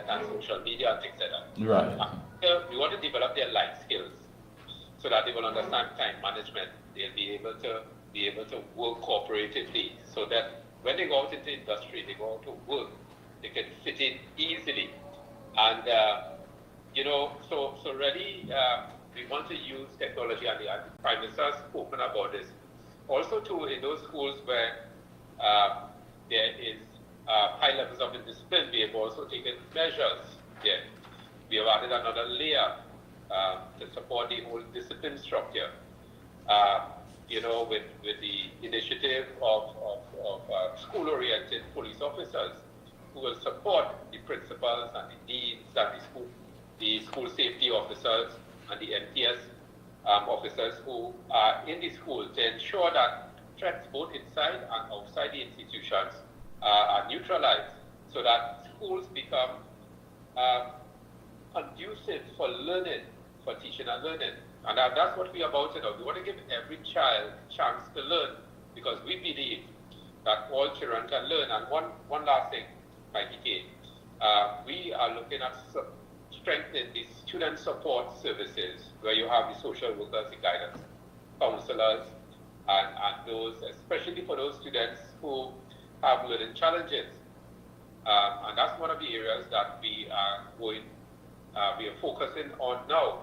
and social media and things like that. Right. We want to develop their life skills so that they will understand time management. They'll be able to work cooperatively, so that when they go out into industry, they go out to work, they can fit in easily. And so really, we want to use technology, and the Prime Minister has spoken about this. Also, too, in those schools where there is high levels of indiscipline, we have also taken measures there. We have added another layer to support the whole discipline structure. With the initiative of school-oriented police officers who will support the principals and the deans and the school safety officers and the MTS officers who are in the school to ensure that threats both inside and outside the institutions are neutralized, so that schools become conducive for learning, for teaching and learning. And that's what we're about to do. We want to give every child a chance to learn, because we believe that all children can learn. And one last thing, Mickie, we are looking at strengthening the student support services, where you have the social workers, the guidance counselors, and those, especially for those students who have learning challenges. And that's one of the areas that we are focusing on now,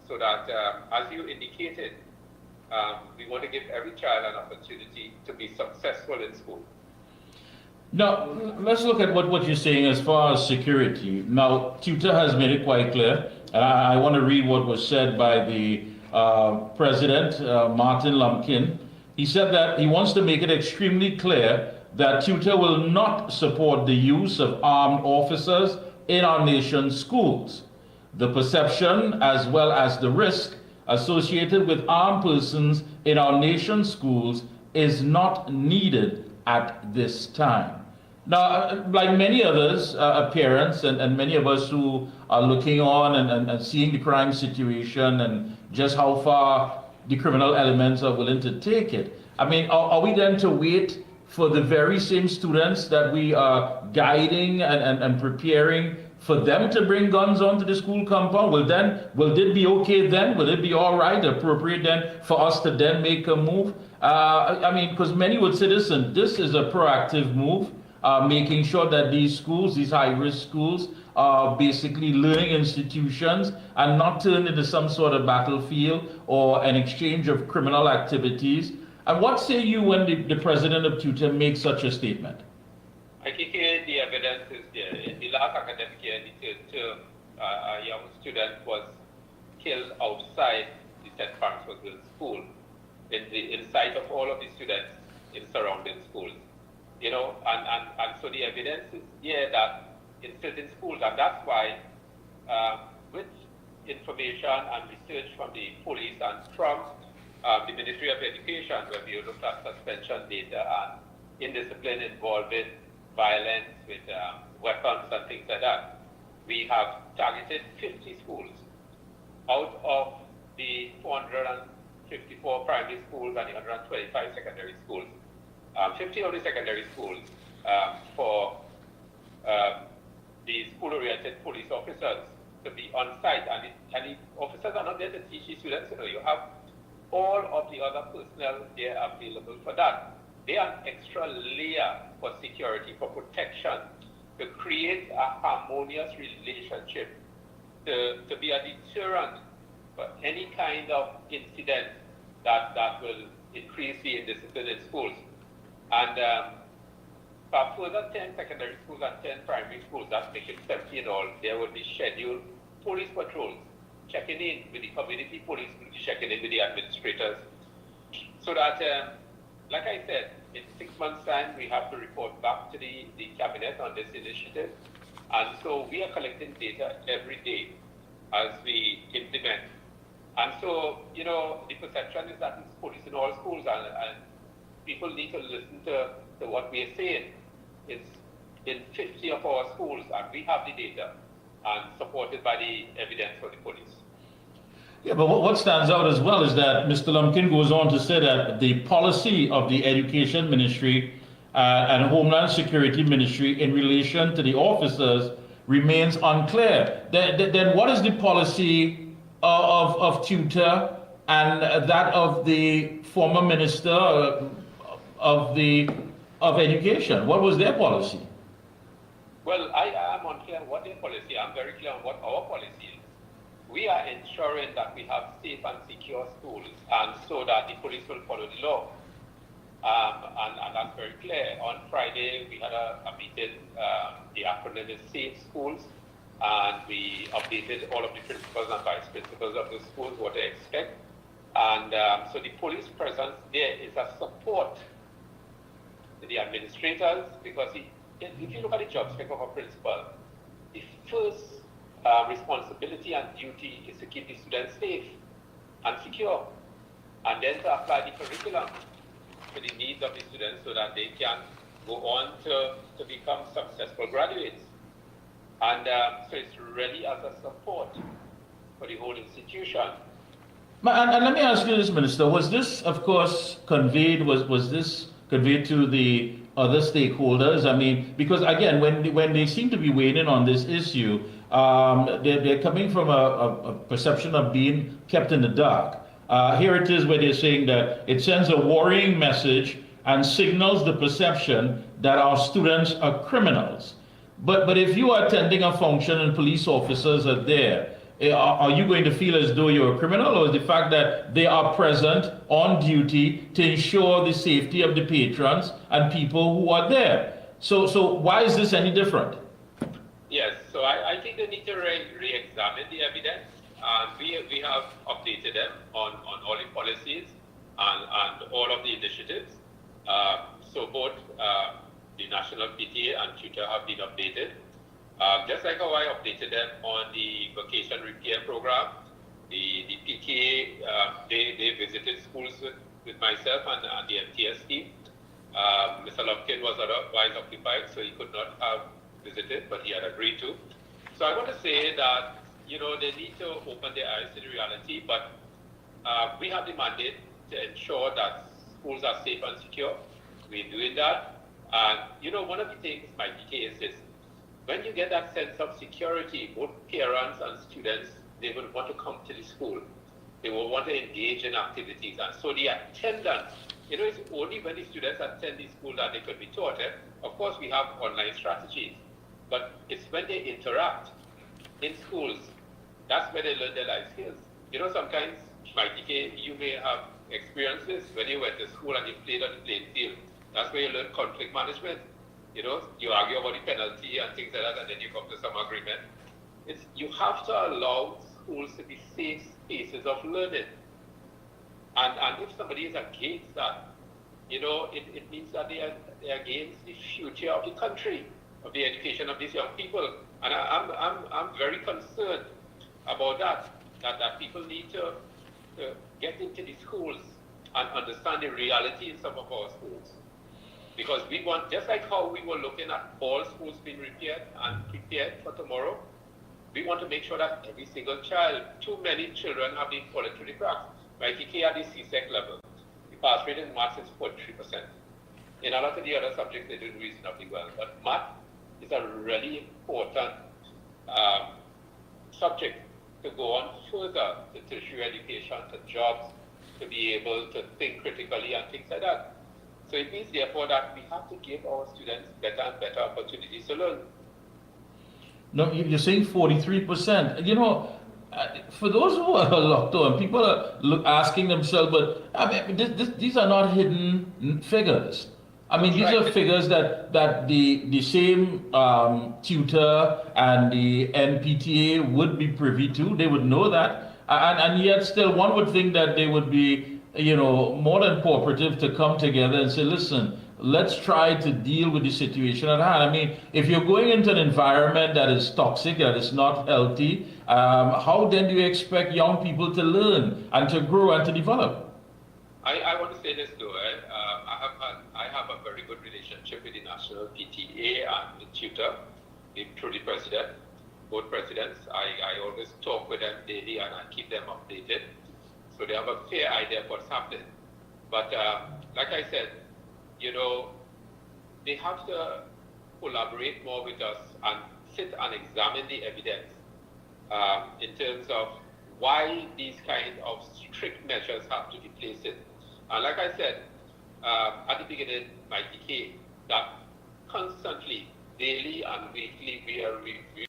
so that, as you indicated, we want to give every child an opportunity to be successful in school. Now, let's look at what you're saying as far as security. Now, Tutor has made it quite clear, and I want to read what was said by the President, Martin Lumpkin. He said that he wants to make it extremely clear that Tutor will not support the use of armed officers in our nation's schools. The perception, as well as the risk associated with armed persons in our nation's schools, is not needed at this time. Now, like many others, parents and many of us who are looking on and seeing the crime situation and just how far the criminal elements are willing to take it, I mean, are we then to wait for the very same students that we are guiding and preparing for them to bring guns onto the school compound? Will it be okay then? Will it be all right, appropriate then for us to then make a move? I mean, because many would say, listen, this is a proactive move, making sure that these schools, these high-risk schools, are basically learning institutions and not turned into some sort of battlefield or an exchange of criminal activities. And what say you when the president of Tutor makes such a statement? I think the evidence is there. In the last academic year, in the third term, a young student was killed outside the St. Francis Girls' School, in sight of all of the students in surrounding schools. And so the evidence is there that in certain schools, and that's why with information and research from the police and from the Ministry of Education, where we looked at suspension data and indiscipline involving violence with weapons and things like that, we have targeted 50 schools out of the 454 primary schools and the 125 secondary schools. 50 of the secondary schools for the school-oriented police officers to be on site, and the officers are not there to teach the students. You have all of the other personnel there available for that. They are an extra layer for security, for protection, to create a harmonious relationship, to be a deterrent for any kind of incident that will increase the indiscipline in schools. And for further 10 secondary schools and 10 primary schools, that's making 70 in all, there will be scheduled police patrols, checking in with the community police, checking in with the administrators, so that, like I said, in 6 months' time, we have to report back to the cabinet on this initiative. And so we are collecting data every day as we implement. And so, the perception is that it's police in all schools, and people need to listen to what we are saying. It's in 50 of our schools, and we have the data, and supported by the evidence for the police. Yeah, but what stands out as well is that Mr. Lumpkin goes on to say that the policy of the Education Ministry and Homeland Security Ministry in relation to the officers remains unclear. Then what is the policy of tutor and that of the former minister of education? What was their policy? Well, I am unclear what their policy. I'm very clear on what our policy is. We are ensuring that we have safe and secure schools, and so that the police will follow the law. And that's very clear. On Friday, we had a meeting. The acronym is Safe Schools, and we updated all of the principals and vice principals of the schools what they expect. And so the police presence there is a support to the administrators, because if you look at the job spec of a principal, the first responsibility and duty is to keep the students safe and secure, and then to apply the curriculum to the needs of the students so that they can go on to become successful graduates. And so it's really as a support for the whole institution. And let me ask you this, Minister. Was this, of course, conveyed, was this conveyed to the other stakeholders? I mean, because again, when they seem to be weighing in on this issue, they're coming from a perception of being kept in the dark. Here it is where they're saying that it sends a worrying message and signals the perception that our students are criminals. But if you are attending a function and police officers are there, are you going to feel as though you're a criminal, or is the fact that they are present on duty to ensure the safety of the patrons and people who are there? So why is this any different? Yes, so I think they need to re-examine the evidence, and we have updated them on all the policies and all of the initiatives. So both the National PTA and Tutor have been updated. Just like how I updated them on the vacation repair program, the PTA, they visited schools with myself and the MTS team. Mr. Lumpkin was otherwise occupied, so he could not have visited, but he had agreed to. So I want to say that, they need to open their eyes to the reality, but we have the mandate to ensure that schools are safe and secure. We're doing that. And, one of the things, Mickie, is this. When you get that sense of security, both parents and students, they will want to come to the school. They will want to engage in activities. And so the attendance, it's only when the students attend the school that they could be taught. Of course, we have online strategies, but it's when they interact in schools, that's where they learn their life skills. Sometimes, Mickie, you may have experienced this when you went to school and you played on the playing field. That's where you learn conflict management. You argue about the penalty and things like that, and then you come to some agreement. You have to allow schools to be safe spaces of learning. And if somebody is against that, it means that they are against the future of the country, of the education of these young people. And I'm very concerned about that people need to get into the schools and understand the reality in some of our schools. Because we want, just like how we were looking at all schools being repaired and prepared for tomorrow, we want to make sure that every single child, too many children have been falling through the cracks. Mickie, at the CSEC level, the pass rate in maths is 43%. In a lot of the other subjects, they do reasonably well. But math is a really important subject to go on further to tertiary education, to jobs, to be able to think critically and things like that. So it means, therefore, that we have to give our students better and better opportunities to learn. No, you're saying 43%. For those who are locked on, people are asking themselves, but these are not hidden figures. These are figures that the same tutor and the NPTA would be privy to. They would know that. And yet still one would think that they would be more than cooperative to come together and say, listen, let's try to deal with the situation at hand. If you're going into an environment that is toxic, that is not healthy, how then do you expect young people to learn and to grow and to develop? I want to say this though. I have a very good relationship with the National PTA and the tutor, through the president, both presidents. I always talk with them daily and I keep them updated. So they have a fair idea of what's happening. But like I said, they have to collaborate more with us and sit and examine the evidence in terms of why these kind of strict measures have to be placed in. And like I said at the beginning, Mickie, that constantly, daily and weekly, we are reviewing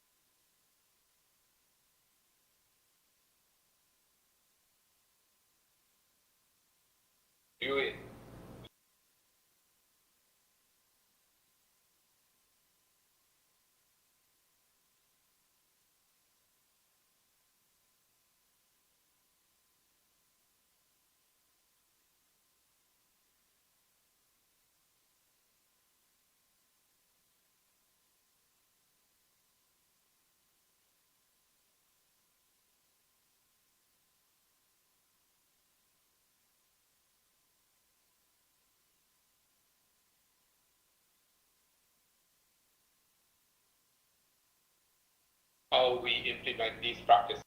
how we implement these practices.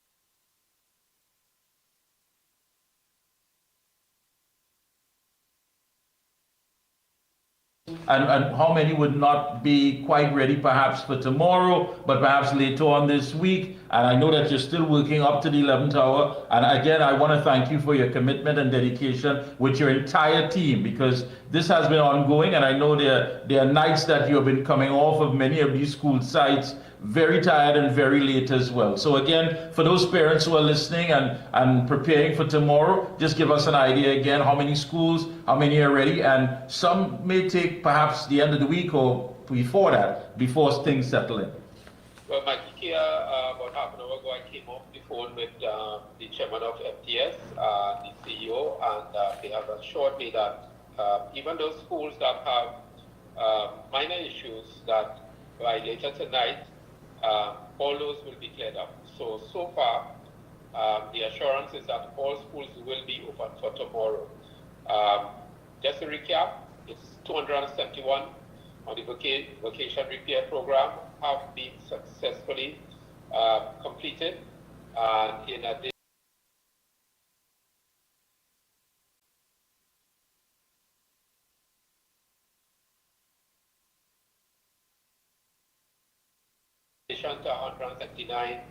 And how many would not be quite ready perhaps for tomorrow, but perhaps later on this week. And I know that you're still working up to the 11th hour. And again, I want to thank you for your commitment and dedication with your entire team, because this has been ongoing. And I know there are nights that you have been coming off of many of these school sites very tired and very late as well. So again, for those parents who are listening and preparing for tomorrow, just give us an idea again, how many schools, how many are ready, and some may take perhaps the end of the week or before that, before things settle in. Well, Mickie, about half an hour ago, I came off the phone with the chairman of FTS, the CEO, and they have assured me that even those schools that have minor issues, that by later tonight, all those will be cleared up. So far, the assurance is that all schools will be open for tomorrow. Just to recap, it's 271 on the vocation repair program have been successfully completed. And in addition, to 179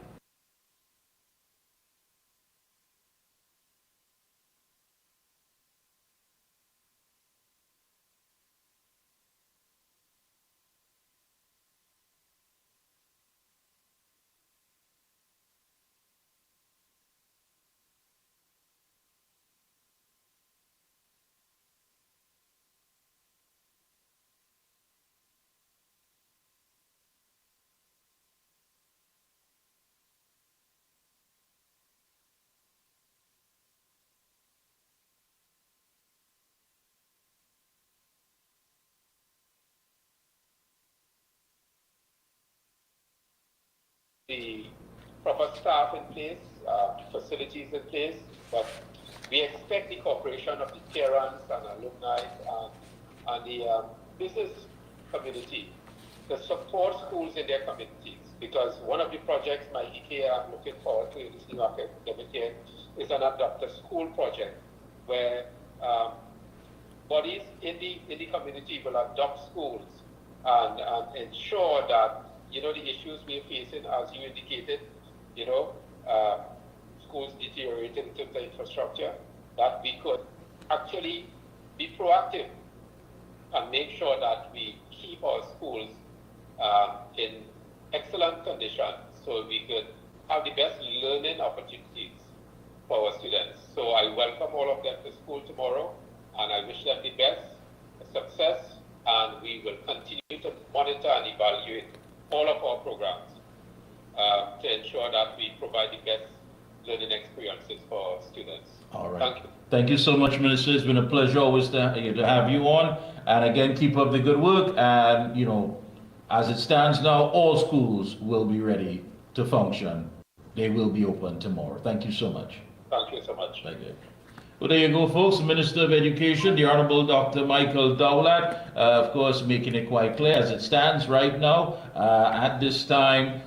the proper staff in place, facilities in place, but we expect the cooperation of the parents and alumni and the business community to support schools in their communities. Because one of the projects Mickie I'm looking forward to in this new academic year is an Adopt a School project, where bodies in the community will adopt schools and ensure that, you know, the issues we're facing, as you indicated, you know, schools deteriorating in terms of infrastructure, that we could actually be proactive and make sure that we keep our schools in excellent condition so we could have the best learning opportunities for our students. So I welcome all of them to school tomorrow, and I wish them the best success, and we will continue to monitor and evaluate all of our programs to ensure that we provide the best learning experiences for our students. All right. Thank you. Thank you so much, Minister. It's been a pleasure always to have you on. And again, keep up the good work. And, you know, as it stands now, all schools will be ready to function. They will be open tomorrow. Thank you so much. Thank you so much. Thank you. Well, there you go, folks. Minister of Education, the Honorable Dr. Michael Dowlett, of course, making it quite clear as it stands right now. At this time,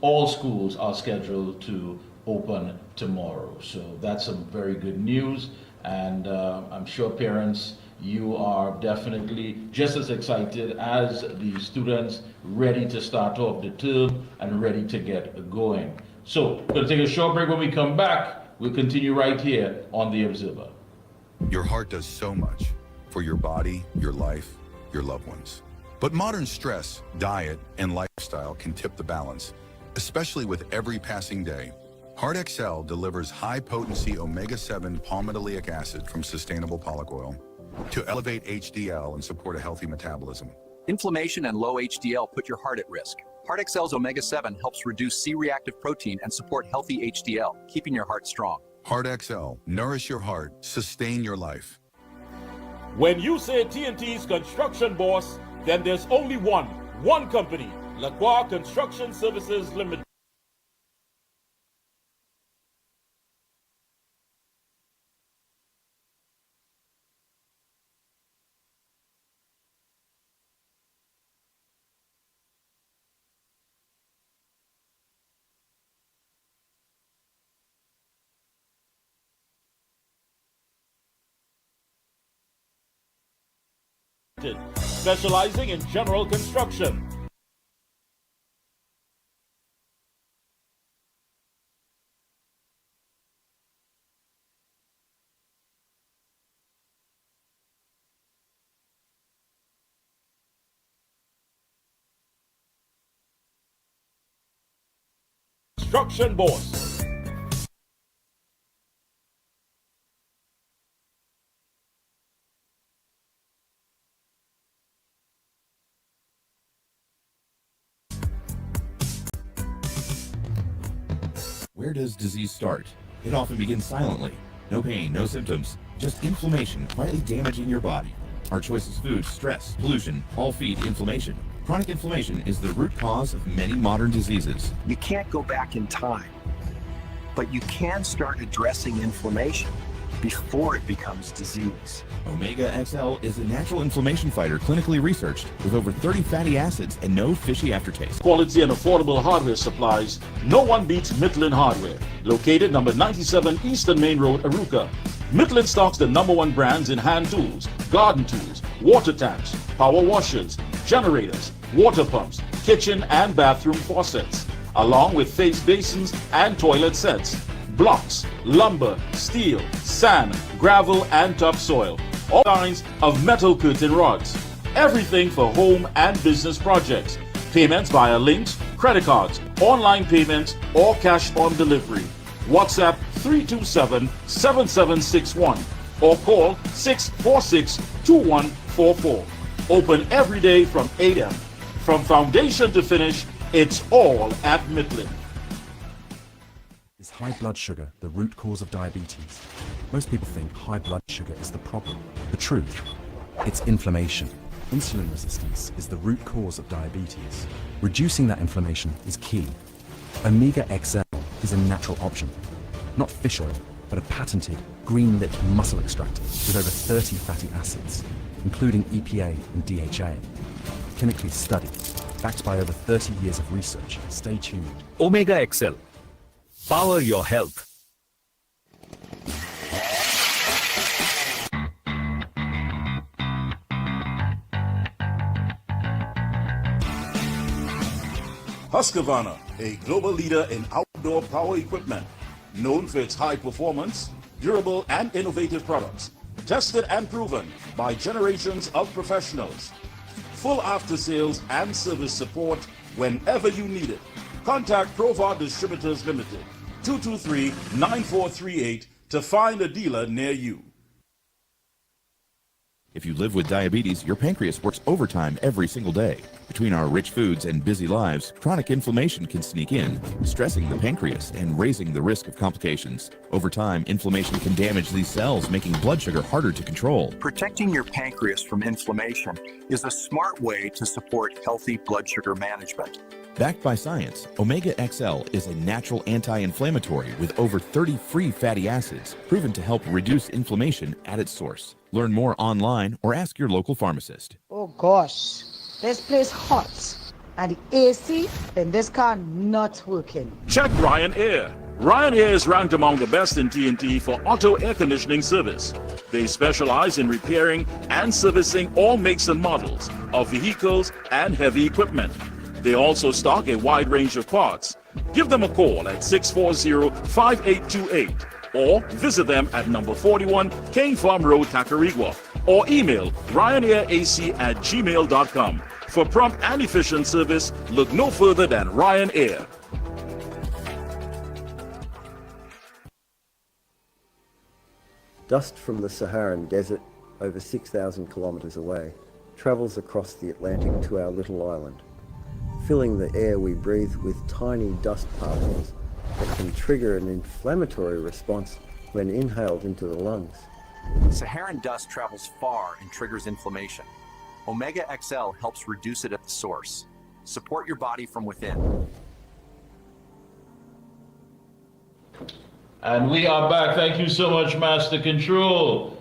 all schools are scheduled to open tomorrow. So that's some very good news. And I'm sure parents you are definitely just as excited as the students ready to start off the term and ready to get going. So, we're going to take a short break. When we come back, we'll continue right here on The Observer. Your heart does so much for your body, your life, your loved ones. But modern stress, diet, and lifestyle can tip the balance, especially with every passing day. Heart XL delivers high-potency omega-7 palmitoleic acid from sustainable pollock oil to elevate HDL and support a healthy metabolism. Inflammation and low HDL put your heart at risk. Heart XL's omega-7 helps reduce C-reactive protein and support healthy HDL, keeping your heart strong. Heart XL, nourish your heart, sustain your life. When you say TNT's construction boss, then there's only one company, Lacroix Construction Services Limited. Specializing in general construction. Construction boss. Where does disease start? It often begins silently. No pain, no symptoms, just inflammation quietly damaging your body. Our choices, food, stress, pollution, all feed inflammation. Chronic inflammation is the root cause of many modern diseases. You can't go back in time, but you can start addressing inflammation before it becomes disease. Omega XL is a natural inflammation fighter clinically researched with over 30 fatty acids and no fishy aftertaste. Quality and affordable hardware supplies. No one beats Midland Hardware. Located number 97 Eastern Main Road, Aruca. Midland stocks the #1 brands in hand tools, garden tools, water tanks, power washers, generators, water pumps, kitchen and bathroom faucets, along with face basins and toilet sets, blocks, lumber, steel, sand, gravel and topsoil, all kinds of metal curtain rods, everything for home and business projects, payments via links, credit cards, online payments or cash on delivery. WhatsApp 327-7761 or call 646-2144. Open every day from 8 a.m. From foundation to finish, it's all at Midland. Is high blood sugar the root cause of diabetes? Most people think high blood sugar is the problem. The truth, it's inflammation. Insulin resistance is the root cause of diabetes. Reducing that inflammation is key. Omega XL is a natural option. Not fish oil, but a patented green-lipped muscle extractor with over 30 fatty acids, including EPA and DHA. Clinically studied, backed by over 30 years of research. Stay tuned. Omega XL. Power your health. Husqvarna, a global leader in outdoor power equipment, known for its high performance, durable and innovative products, tested and proven by generations of professionals. Full after sales and service support whenever you need it. Contact Provar Distributors Limited, 223-9438 to find a dealer near you. If you live with diabetes, your pancreas works overtime every single day. Between our rich foods and busy lives, chronic inflammation can sneak in, stressing the pancreas and raising the risk of complications. Over time, inflammation can damage these cells, making blood sugar harder to control. Protecting your pancreas from inflammation is a smart way to support healthy blood sugar management. Backed by science, Omega XL is a natural anti-inflammatory with over 30 free fatty acids, proven to help reduce inflammation at its source. Learn more online or ask your local pharmacist. Oh gosh, this place hot and the AC in this car not working. Check Ryan Air. Ryanair is ranked among the best in TNT for auto air conditioning service. They specialize in repairing and servicing all makes and models of vehicles and heavy equipment. They also stock a wide range of parts. Give them a call at 640-5828 or visit them at number 41 King Farm Road, Tacarigua, or email ryanairac@gmail.com. For prompt and efficient service, look no further than Ryanair. Dust from the Saharan desert, over 6,000 kilometers away, travels across the Atlantic to our little island, filling the air we breathe with tiny dust particles that can trigger an inflammatory response when inhaled into the lungs. Saharan dust travels far and triggers inflammation. Omega XL helps reduce it at the source. Support your body from within. And we are back. Thank you so much, Master Control.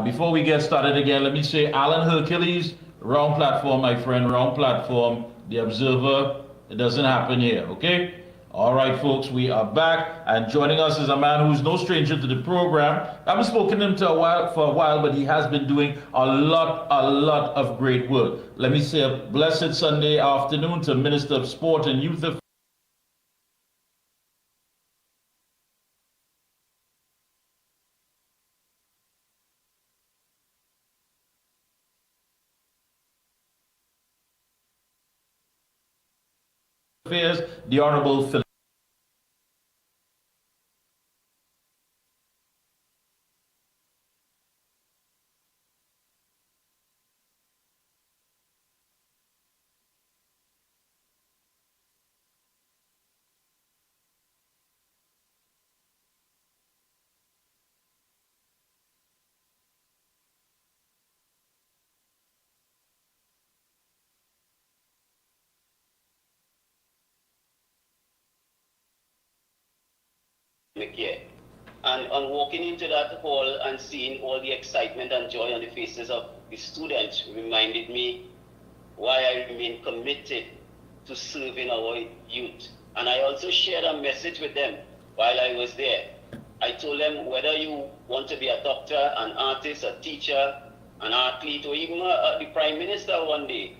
Before we get started again, let me say Alan Hercules, wrong platform, my friend, wrong platform. The Observer, it doesn't happen here, okay? All right, folks, we are back. And joining us is a man who's no stranger to the program. I haven't spoken to him for a while, but he has been doing a lot of great work. Let me say a blessed Sunday afternoon to Minister of Sport and Youth Affairs, the Honorable Philip. Mickie. And on walking into that hall and seeing all the excitement and joy on the faces of the students reminded me why I remain committed to serving our youth. And I also shared a message with them while I was there. I told them whether you want to be a doctor, an artist, a teacher, an athlete, or even the Prime Minister one day,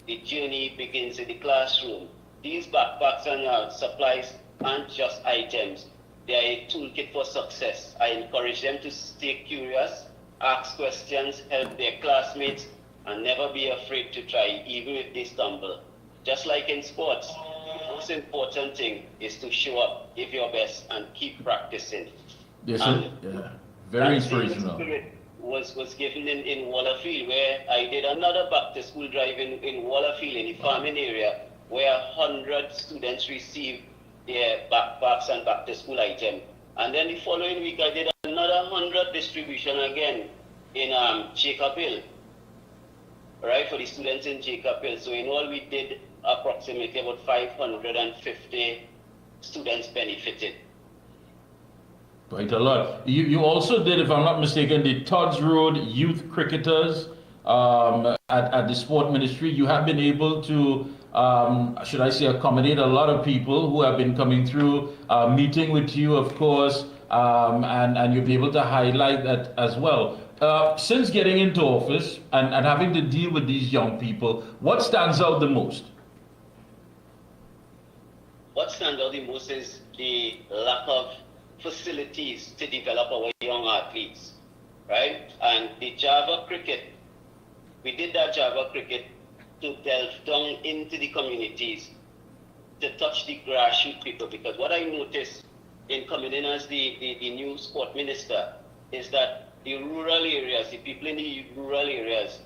the journey begins in the classroom. These backpacks and supplies aren't just items. They are a toolkit for success. I encourage them to stay curious, ask questions, help their classmates, and never be afraid to try, even if they stumble. Just like in sports, the most important thing is to show up, give your best, and keep practicing. Yes, very inspirational. Was given in Wallerfield, where I did another back to school drive in Wallerfield, in the farming area, where 100 students received their backpacks and back to school item. And then the following week I did another 100 distribution again in Jacob Hill, right, for the students in Jacob Hill. So in all we did approximately about 550 students benefited. Quite a lot. You also did, if I'm not mistaken, the Todd's Road Youth Cricketers at the Sport Ministry. You have been able to should I say, accommodate a lot of people who have been coming through, meeting with you, of course, and you'll be able to highlight that as well. Since getting into office and having to deal with these young people, what stands out the most? What stands out the most is the lack of facilities to develop our young athletes, right? And the Java cricket, we did that Java cricket to delve down into the communities, to touch the grassroots people, because what I noticed in coming in as the new sport minister is that the rural areas, the people in the rural areas,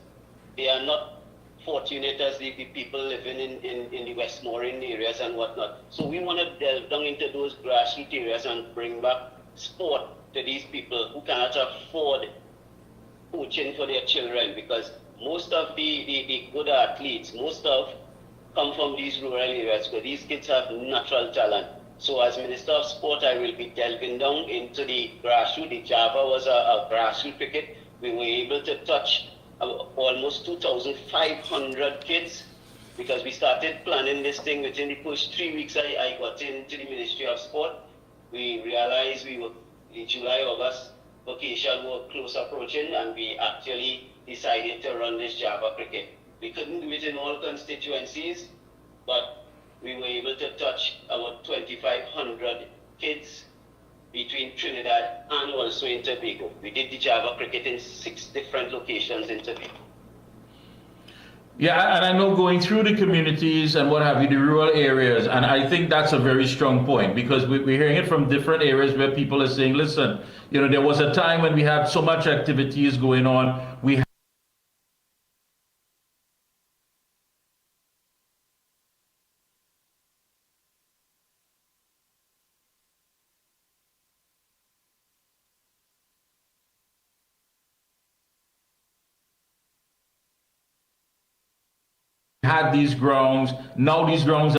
they are not fortunate as the people living in the Westmoreland areas and whatnot. So we want to delve down into those grassroots areas and bring back sport to these people who cannot afford coaching for their children, because most of the good athletes, come from these rural areas where these kids have natural talent. So as Minister of Sport, I will be delving down into the grassroots. The Java was a grassroots cricket. We were able to touch almost 2,500 kids, because we started planning this thing within the first 3 weeks I got into the Ministry of Sport. we realized we were in July, August vacation were close approaching, and we actually decided to run this Java cricket. We couldn't do it in all constituencies, but we were able to touch about 2,500 kids between Trinidad and also in Tobago. We did the Java cricket in 6 different locations in Tobago. Yeah, and I know going through the communities and what have you, the rural areas, and I think that's a very strong point, because we're hearing it from different areas where people are saying, listen, you know, there was a time when we had so much activities going on, we had these grounds, now these grounds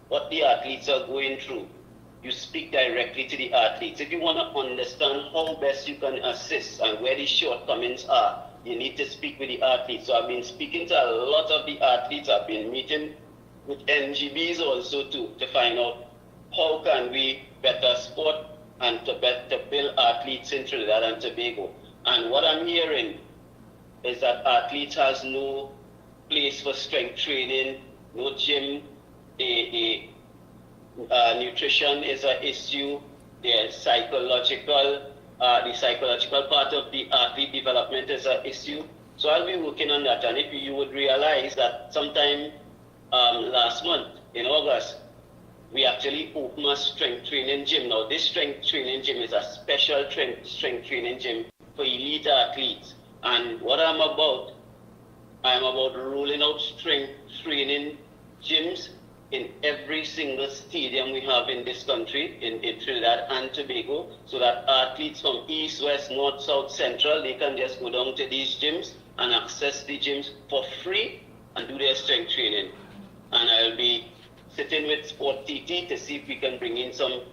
what the athletes are going through. You speak directly to the athletes. If you want to understand how best you can assist and where the shortcomings are, you need to speak with the athletes. So I've been speaking to a lot of the athletes. I've been meeting with NGBs also too, to find out how can we better sport and to build athletes in Trinidad and Tobago. And what I'm hearing is that athletes has no place for strength training, no gym. The nutrition is an issue. The psychological part of the athlete development is an issue. So I'll be working on that. And if you would realize that sometime last month in August, we actually opened a strength training gym. Now this strength training gym is a special strength training gym for elite athletes. And what I'm about rolling out strength training gyms in every single stadium we have in this country, in Trinidad and Tobago, so that athletes from east, west, north, south, central, they can just go down to these gyms and access the gyms for free and do their strength training. And I'll be sitting with Sport TT to see if we can bring in some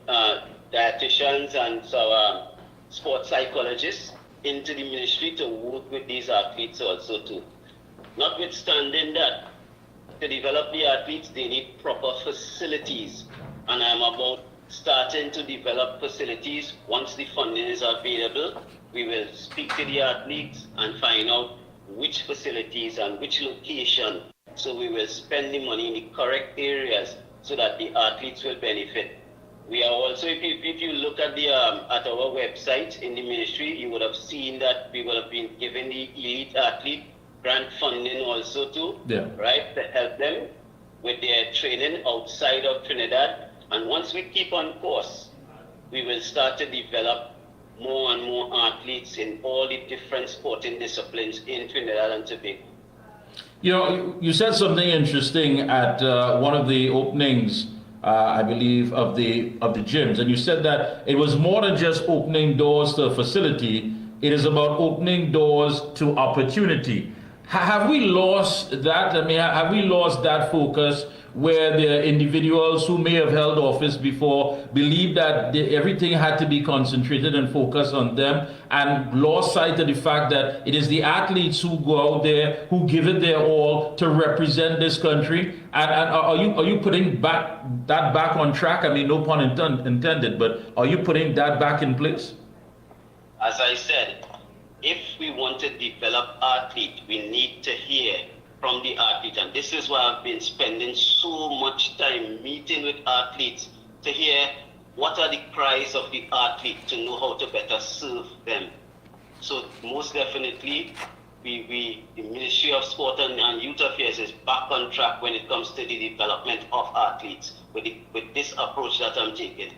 dietitians and some sports psychologists into the ministry to work with these athletes also too. Notwithstanding that, to develop the athletes, they need proper facilities. And I'm about starting to develop facilities. Once the funding is available, we will speak to the athletes and find out which facilities and which location. So we will spend the money in the correct areas so that the athletes will benefit. We are also, if you look at at our website in the ministry, you would have seen that we would have been giving the elite athlete grant funding also too, right, to help them with their training outside of Trinidad. And once we keep on course, we will start to develop more and more athletes in all the different sporting disciplines in Trinidad and Tobago. You know, you said something interesting at one of the openings, I believe, of the gyms, and you said that it was more than just opening doors to a facility. It is about opening doors to opportunity. Have we lost that? I mean, have we lost that focus where the individuals who may have held office before believed that everything had to be concentrated and focused on them, and lost sight of the fact that it is the athletes who go out there, who give it their all to represent this country? And are you putting that back on track? I mean, no pun intended, but are you putting that back in place? As I said, if we want to develop athletes, we need to hear from the athlete. And this is why I've been spending so much time meeting with athletes to hear what are the cries of the athlete, to know how to better serve them. So most definitely, the Ministry of Sport and Youth Affairs is back on track when it comes to the development of athletes with this approach that I'm taking.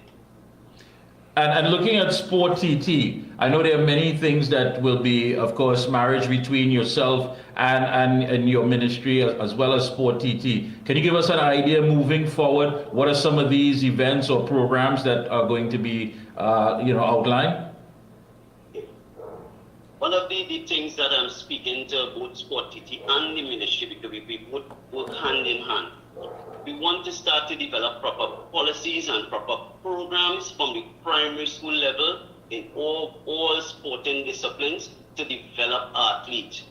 And looking at Sport TT, I know there are many things that will be, of course, marriage between yourself and your ministry as well as Sport TT. Can you give us an idea moving forward? What are some of these events or programs that are going to be, outlined? One of the things that I'm speaking to both Sport TT and the ministry, because we both work hand in hand. We want to start to develop proper policies and proper programs from the primary school level in all sporting disciplines to develop athletes,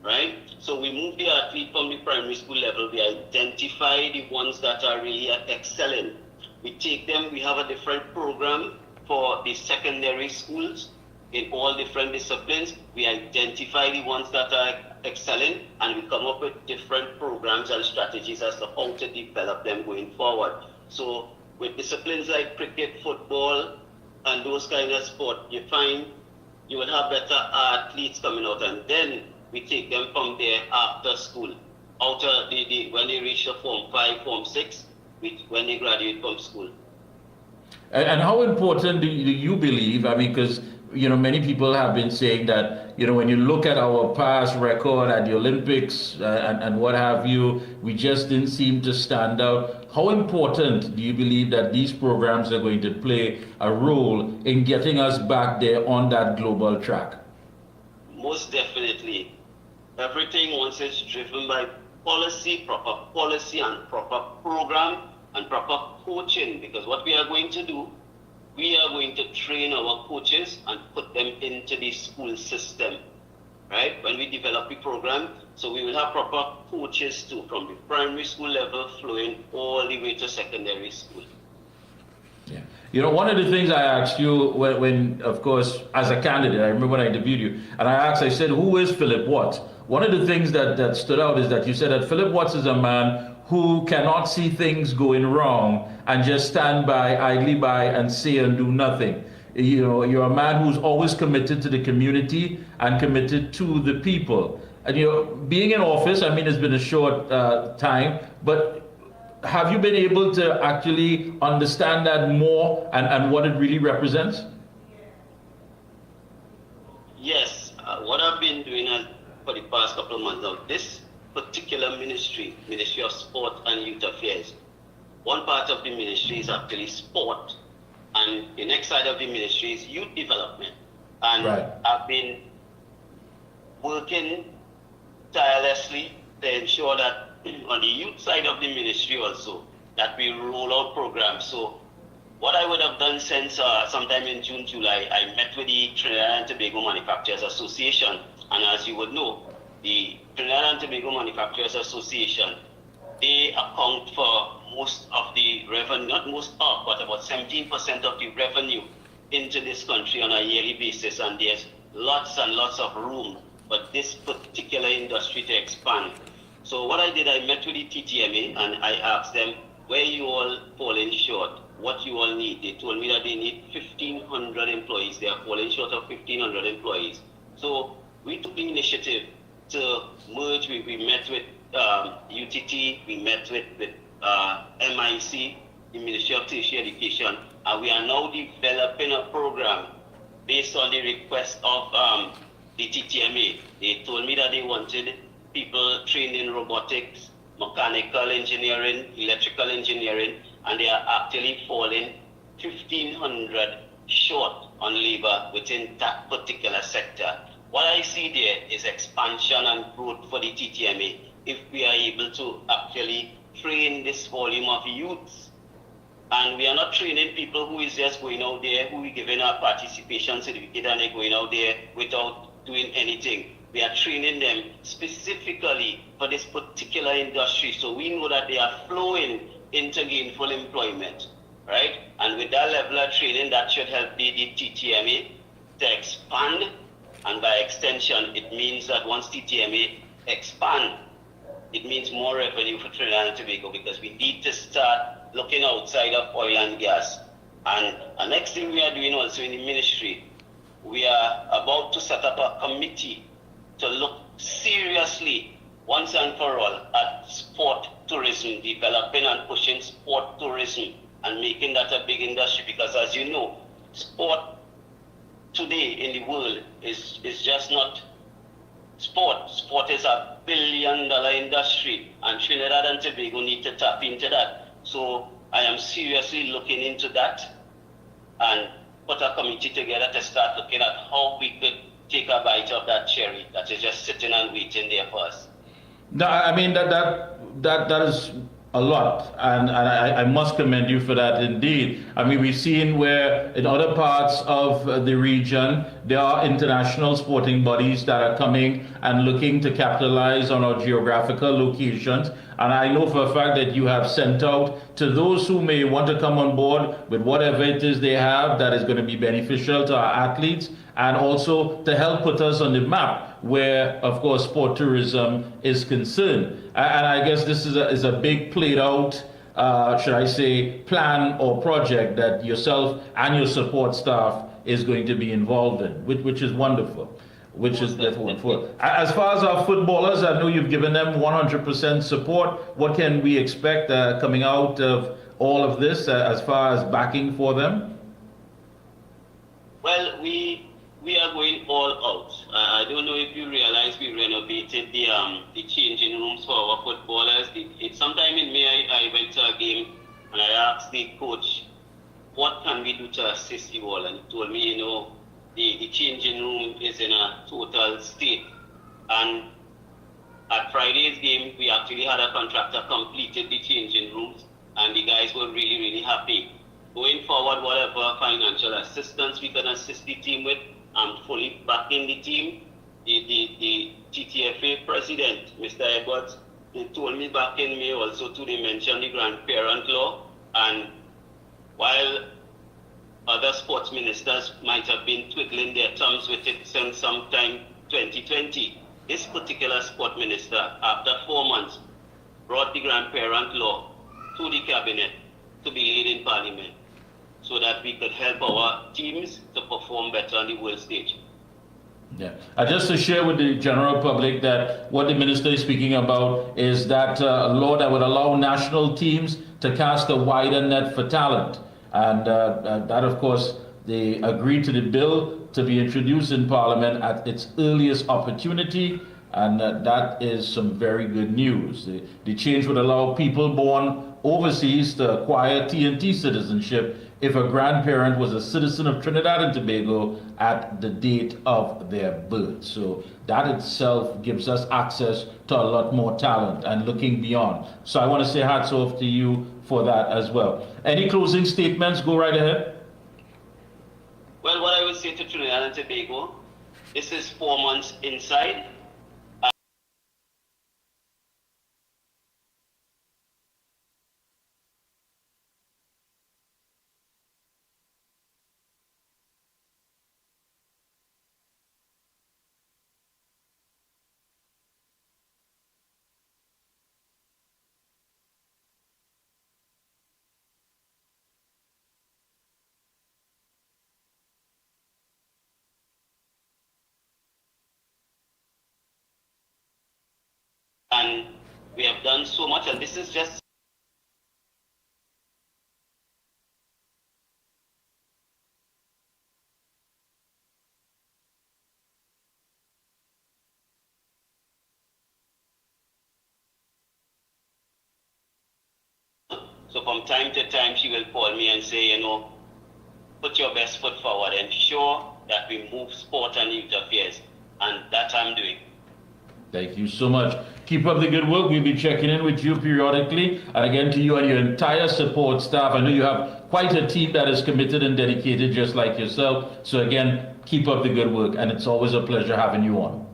right? So we move the athlete from the primary school level, we identify the ones that are really excelling. We take them, we have a different program for the secondary schools in all different disciplines. We identify the ones that are excelling, and we come up with different programs and strategies as to how to develop them going forward. So with disciplines like cricket, football, and those kind of sport, you find you will have better athletes coming out, and then we take them from there after school, when they reach the Form 5, Form 6, when they graduate from school. And how important do you believe, I mean, because many people have been saying that, when you look at our past record at the Olympics and what have you, we just didn't seem to stand out. How important do you believe that these programs are going to play a role in getting us back there on that global track? Most definitely. Everything once it's driven by proper policy and proper program and proper coaching, because what we are going to do, we are going to train our coaches and put them into the school system, right? When we develop the program, so we will have proper coaches too, from the primary school level flowing all the way to secondary school. Yeah. One of the things I asked you when, of course, as a candidate, I remember when I interviewed you, and I said, who is Philip Watts? One of the things that stood out is that you said that Philip Watts is a man who cannot see things going wrong and just stand by, idly by, and say and do nothing. You're a man who's always committed to the community and committed to the people. And being in office, I mean, it's been a short time, but have you been able to actually understand that more and what it really represents? Yes, what I've been doing for the past couple of months now, this particular Ministry of Sport and Youth Affairs, one part of the ministry is actually sport, and the next side of the ministry is youth development. And right. I've been working tirelessly to ensure that on the youth side of the ministry also, that we roll out programs. So what I would have done since sometime in June, July, I met with the Trinidad and Tobago Manufacturers Association, and as you would know, the Trinidad and Tobago Manufacturers Association, they account for most of the revenue, not most of, but about 17% of the revenue into this country on a yearly basis, and there's lots and lots of room for this particular industry to expand. So what I did, I met with the TTMA and I asked them, where you all falling short, what you all need. They told me that they need 1,500 employees. They are falling short of 1,500 employees. So we took the initiative to merge. We met with UTT, we met with MIC, the Ministry of Tertiary Education, and we are now developing a program based on the request of the TTMA. They told me that they wanted people trained in robotics, mechanical engineering, electrical engineering, and they are actually falling 1,500 short on labor within that particular sector. What I see there is expansion and growth for the TTMA if we are able to actually train this volume of youths. And we are not training people who is just going out there, who is giving a participation certificate and they're going out there without doing anything. We are training them specifically for this particular industry, so we know that they are flowing into gainful employment, right? And with that level of training, that should help the TTMA to expand, and by extension, it means that once TTMA expand, it means more revenue for Trinidad and Tobago, because we need to start looking outside of oil and gas. And the next thing we are doing also in the ministry, we are about to set up a committee to look seriously, once and for all, at sport tourism, developing and pushing sport tourism and making that a big industry, because as you know, sport today in the world is just not sport. Sport is a billion-dollar industry, and Trinidad and Tobago need to tap into that. So I am seriously looking into that and put a committee together to start looking at how we could take a bite of that cherry that is just sitting and waiting there for us. No, I mean that is a lot, and I must commend you for that indeed. I mean, we've seen where in other parts of the region there are international sporting bodies that are coming and looking to capitalize on our geographical locations. And I know for a fact that you have sent out to those who may want to come on board with whatever it is they have that is going to be beneficial to our athletes, and also to help put us on the map where, of course, sport tourism is concerned. And I guess this is a big played out, should I say, plan or project that yourself and your support staff is going to be involved in, which is wonderful. Which is wonderful. As far as our footballers, I know you've given them 100% support. What can we expect coming out of all of this as far as backing for them? Well, we are going all out. I don't know if you realize we renovated the changing rooms for our footballers. Sometime in May, I went to a game and I asked the coach, what can we do to assist you all? And he told me, you know, the changing room is in a total state. And at Friday's game, we actually had a contractor completed the changing rooms, and the guys were really, really happy. Going forward, whatever financial assistance we can assist the team with, I'm fully backing the team. The TTFA president, Mr. Edwards, he told me back in May also to mention the grandparent law. And while other sports ministers might have been twiddling their thumbs with it since sometime 2020, this particular sport minister, after 4 months, brought the grandparent law to the cabinet to be laid in parliament so that we could help our teams to perform better on the world stage. Yeah, just to share with the general public that what the minister is speaking about is that law that would allow national teams to cast a wider net for talent. And that, of course, they agreed to the bill to be introduced in Parliament at its earliest opportunity, and that is some very good news. The change would allow people born overseas to acquire TNT citizenship if a grandparent was a citizen of Trinidad and Tobago at the date of their birth. So that itself gives us access to a lot more talent and looking beyond. So I want to say hats off to you for that as well. Any closing statements? Go right ahead. Well, what I would say to Trinidad and Tobago, this is 4 months inside. And we have done so much, and this is just so from time to time she will call me and say, you know, put your best foot forward, ensure that we move sport and youth affairs, and that I'm doing. Thank you so much. Keep up the good work. We'll be checking in with you periodically. And again, to you and your entire support staff. I know you have quite a team that is committed and dedicated just like yourself. So again, keep up the good work. And it's always a pleasure having you on.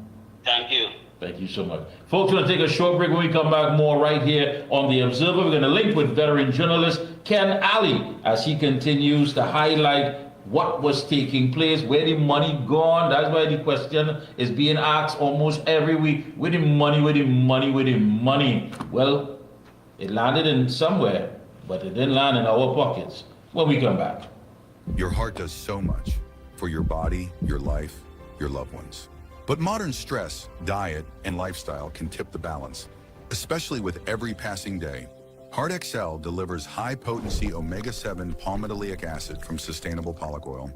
Thank you. Thank you so much. Folks, we're going to take a short break. When we come back, more right here on The Observer. We're going to link with veteran journalist Ken Alley as he continues to highlight what was taking place, where the money gone. That's why the question is being asked almost every week. Where the money, where the money, where the money? Well, it landed in somewhere, but it didn't land in our pockets. When we come back. Your heart does so much for your body, your life, your loved ones. But modern stress, diet, and lifestyle can tip the balance, especially with every passing day. Heart XL delivers high-potency omega-7 palmitoleic acid from sustainable pollock oil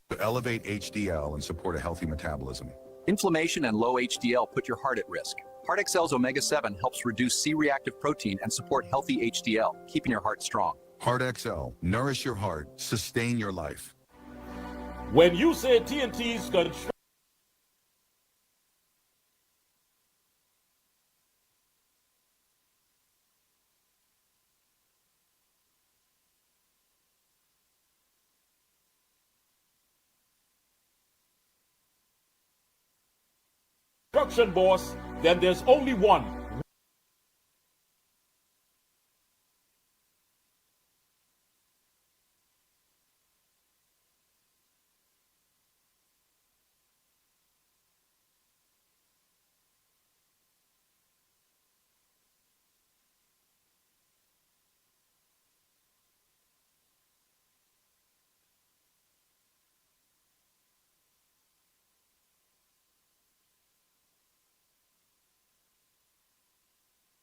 to elevate HDL and support a healthy metabolism. Inflammation and low HDL put your heart at risk. Heart XL's omega-7 helps reduce C-reactive protein and support healthy HDL, keeping your heart strong. Heart XL, nourish your heart, sustain your life. When you say TNT's construction boss, then there's only one.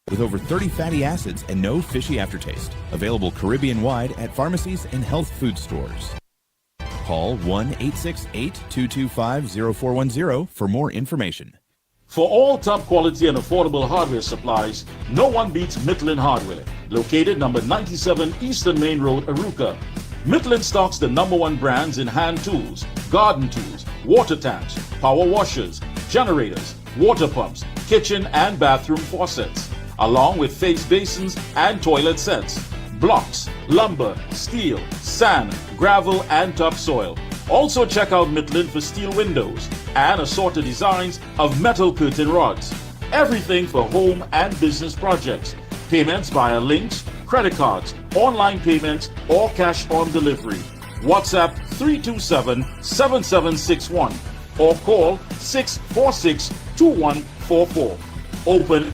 With over 30 fatty acids and no fishy aftertaste. Available Caribbean-wide at pharmacies and health food stores. Call 1-868-225-0410 for more information. For all top quality and affordable hardware supplies, no one beats Midland Hardware, located number 97 Eastern Main Road, Aruka. Midland stocks the #1 brands in hand tools, garden tools, water tanks, power washers, generators, water pumps, kitchen and bathroom faucets, along with face basins and toilet sets, blocks, lumber, steel, sand, gravel, and topsoil. Also check out Midland for steel windows and assorted designs of metal curtain rods. Everything for home and business projects. Payments via links, credit cards, online payments, or cash on delivery. WhatsApp 327-7761 or call 646-2144. Open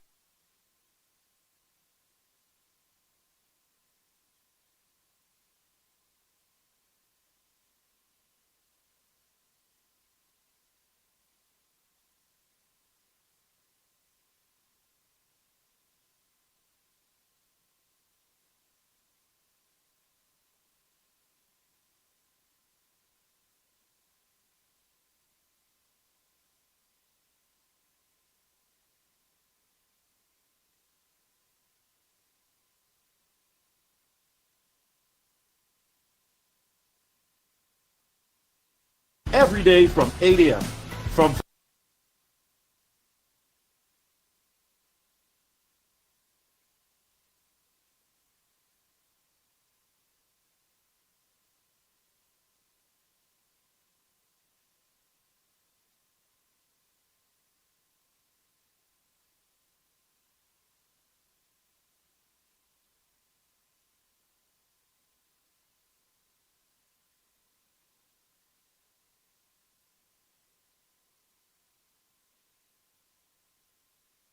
every day from 8 a.m. From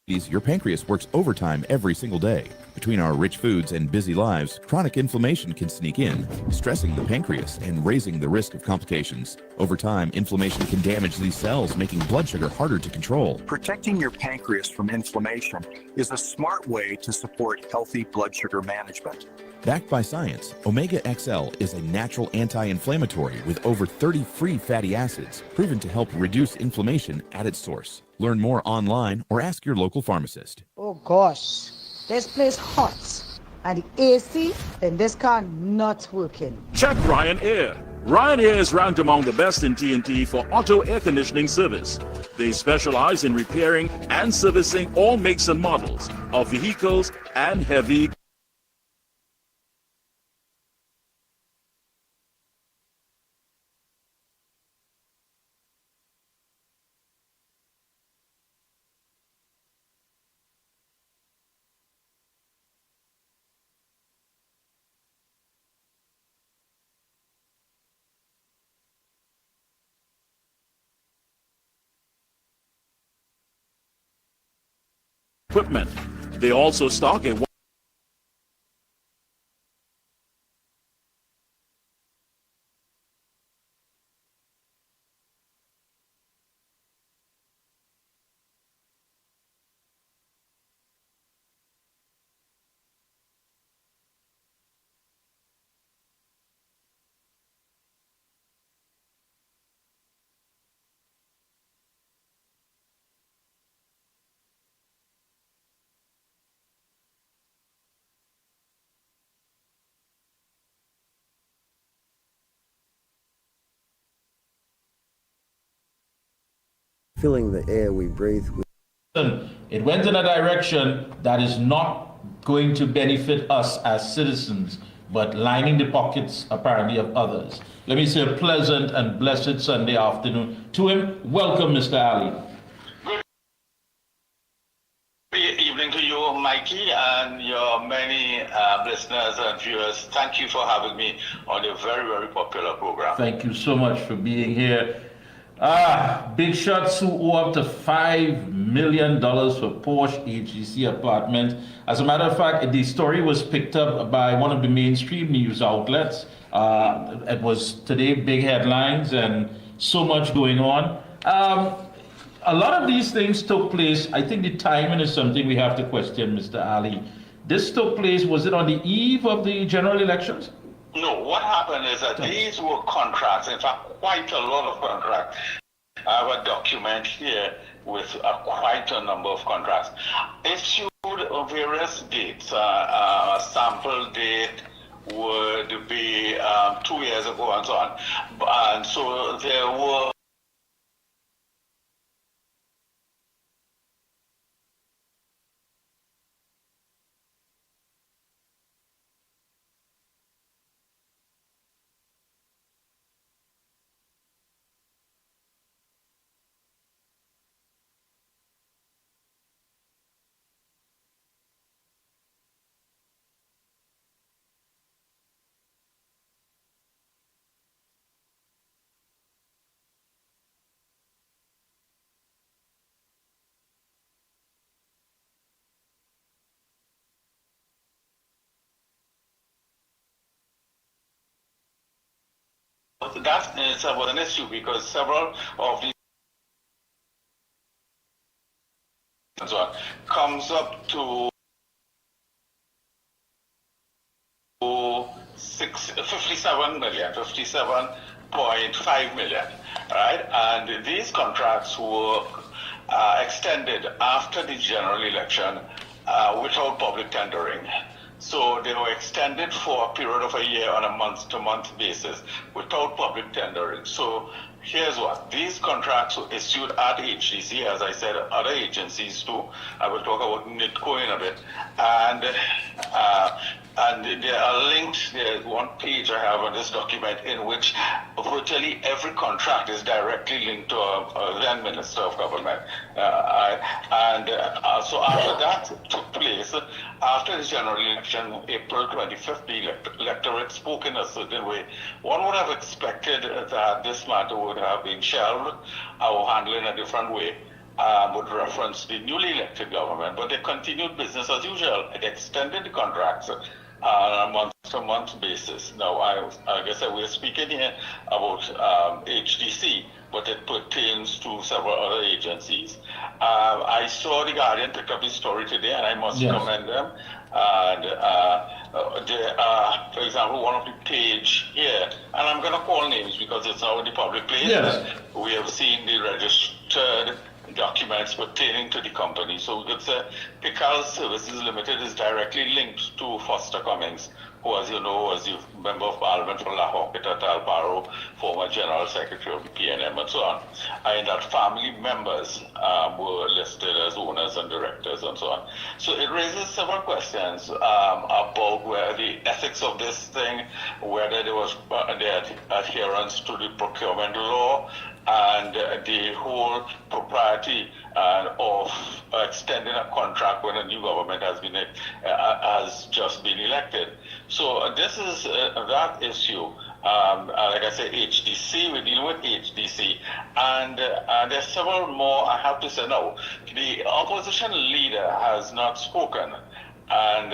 Your pancreas works overtime every single day. Between our rich foods and busy lives, chronic inflammation can sneak in, stressing the pancreas and raising the risk of complications. Over time, inflammation can damage these cells, making blood sugar harder to control. Protecting your pancreas from inflammation is a smart way to support healthy blood sugar management. Backed by science, Omega XL is a natural anti-inflammatory with over 30 free fatty acids, proven to help reduce inflammation at its source. Learn more online or ask your local pharmacist. Oh gosh, this place hot. And the AC in this car not working. check Ryan Air. Ryan Air is ranked among the best in TNT for auto air conditioning service. They specialize in repairing and servicing all makes and models of vehicles and heavy equipment. They also stock a filling the air we breathe with. It went in a direction that is not going to benefit us as citizens, but lining the pockets apparently of others. Let me say a pleasant and blessed Sunday afternoon to him. Welcome, Mr. Ali. Good evening to you, Mikey, and your many listeners and viewers. Thank you for having me on your very, very popular program. Thank you so much for being here. Big shots who owe up to $5 million for Porsche HGC apartment. As a matter of fact, the story was picked up by one of the mainstream news outlets. It was today, big headlines and so much going on. A lot of these things took place. I think the timing is something we have to question, Mr. Ali. This took place, was it on the eve of the general elections? No, what happened is that these were contracts, in fact, quite a lot of contracts. I have a document here with quite a number of contracts. Issued on various dates, sample date would be 2 years ago and so on. And so there were that is an issue because several of these comes up to 57 million, 57.5 million, right? And these contracts were extended after the general election without public tendering. So they were extended for a period of a year on a month-to-month basis without public tendering. So here's what. These contracts were issued at HDC, as I said, other agencies too. I will talk about NITCO in a bit. And they are linked. There's one page I have on this document in which virtually every contract is directly linked to a then Minister of Government. So after that took place, after the general election, April 25th, the electorate spoke in a certain way. One would have expected that this matter would have been shelved or handled in a different way. Would reference the newly elected government, but they continued business as usual. It extended the contracts on a month-to-month basis. Now, I guess we're speaking here about HDC, but it pertains to several other agencies. I saw the Guardian pick up the story today, and I must commend them. And for example, one of the page here, and I'm going to call names because it's now in the public place. Yes. We have seen the registered documents pertaining to the company. So we could say Pickle Services Limited is directly linked to Foster Cummings, who, as you know, was the Member of Parliament for Lahore, Talparo, former General Secretary of the PNM, and so on. And that family members were listed as owners and directors and so on. So it raises several questions about where the ethics of this thing, whether there was the adherence to the procurement law, and the whole propriety of extending a contract when a new government has just been elected. So this is that issue. Like I said, HDC, we're dealing with HDC. And there's several more I have to say now. The opposition leader has not spoken. And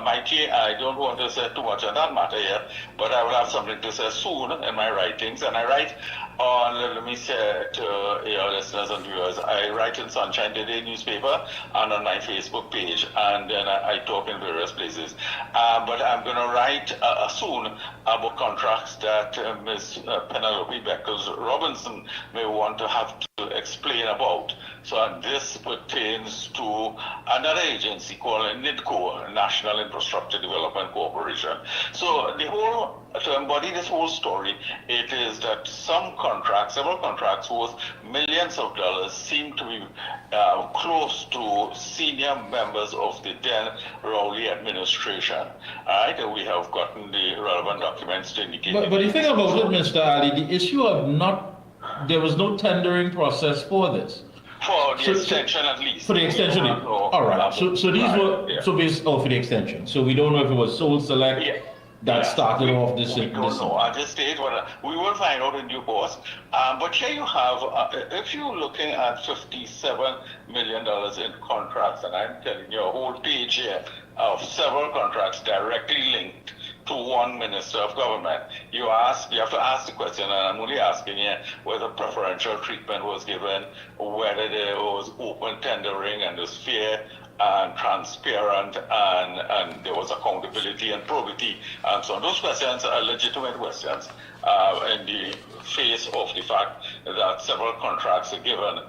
Mickie, I don't want to say too much on that matter yet, but I will have something to say soon in my writings. And I write on, let me say to your listeners and viewers, I write in Sunshine Today newspaper and on my Facebook page, and then I talk in various places. But I'm going to write soon about contracts that Ms. Penelope Beckles Robinson may want to have explain about. So and this pertains to another agency called NIDCO, National Infrastructure Development Corporation. So to embody this whole story, it is that some contracts, several contracts worth millions of dollars, seem to be close to senior members of the then Rowley administration. Right? And we have gotten the relevant documents to indicate. But the thing about it, Mr. Ali, the issue of there was no tendering process for this. For the extension, at least. For the extension, all right. So these were based for the extension. So we don't know if it was sole select that started off this. We don't know at this stage, but we will find out in due course. But here you have, if you're looking at $57 million in contracts, and I'm telling you a whole page here of several contracts directly linked to one minister of government. You have to ask the question, and I'm only asking you whether preferential treatment was given, whether there was open tendering and was fair and transparent, and there was accountability and probity. And so those questions are legitimate questions in the face of the fact that several contracts are given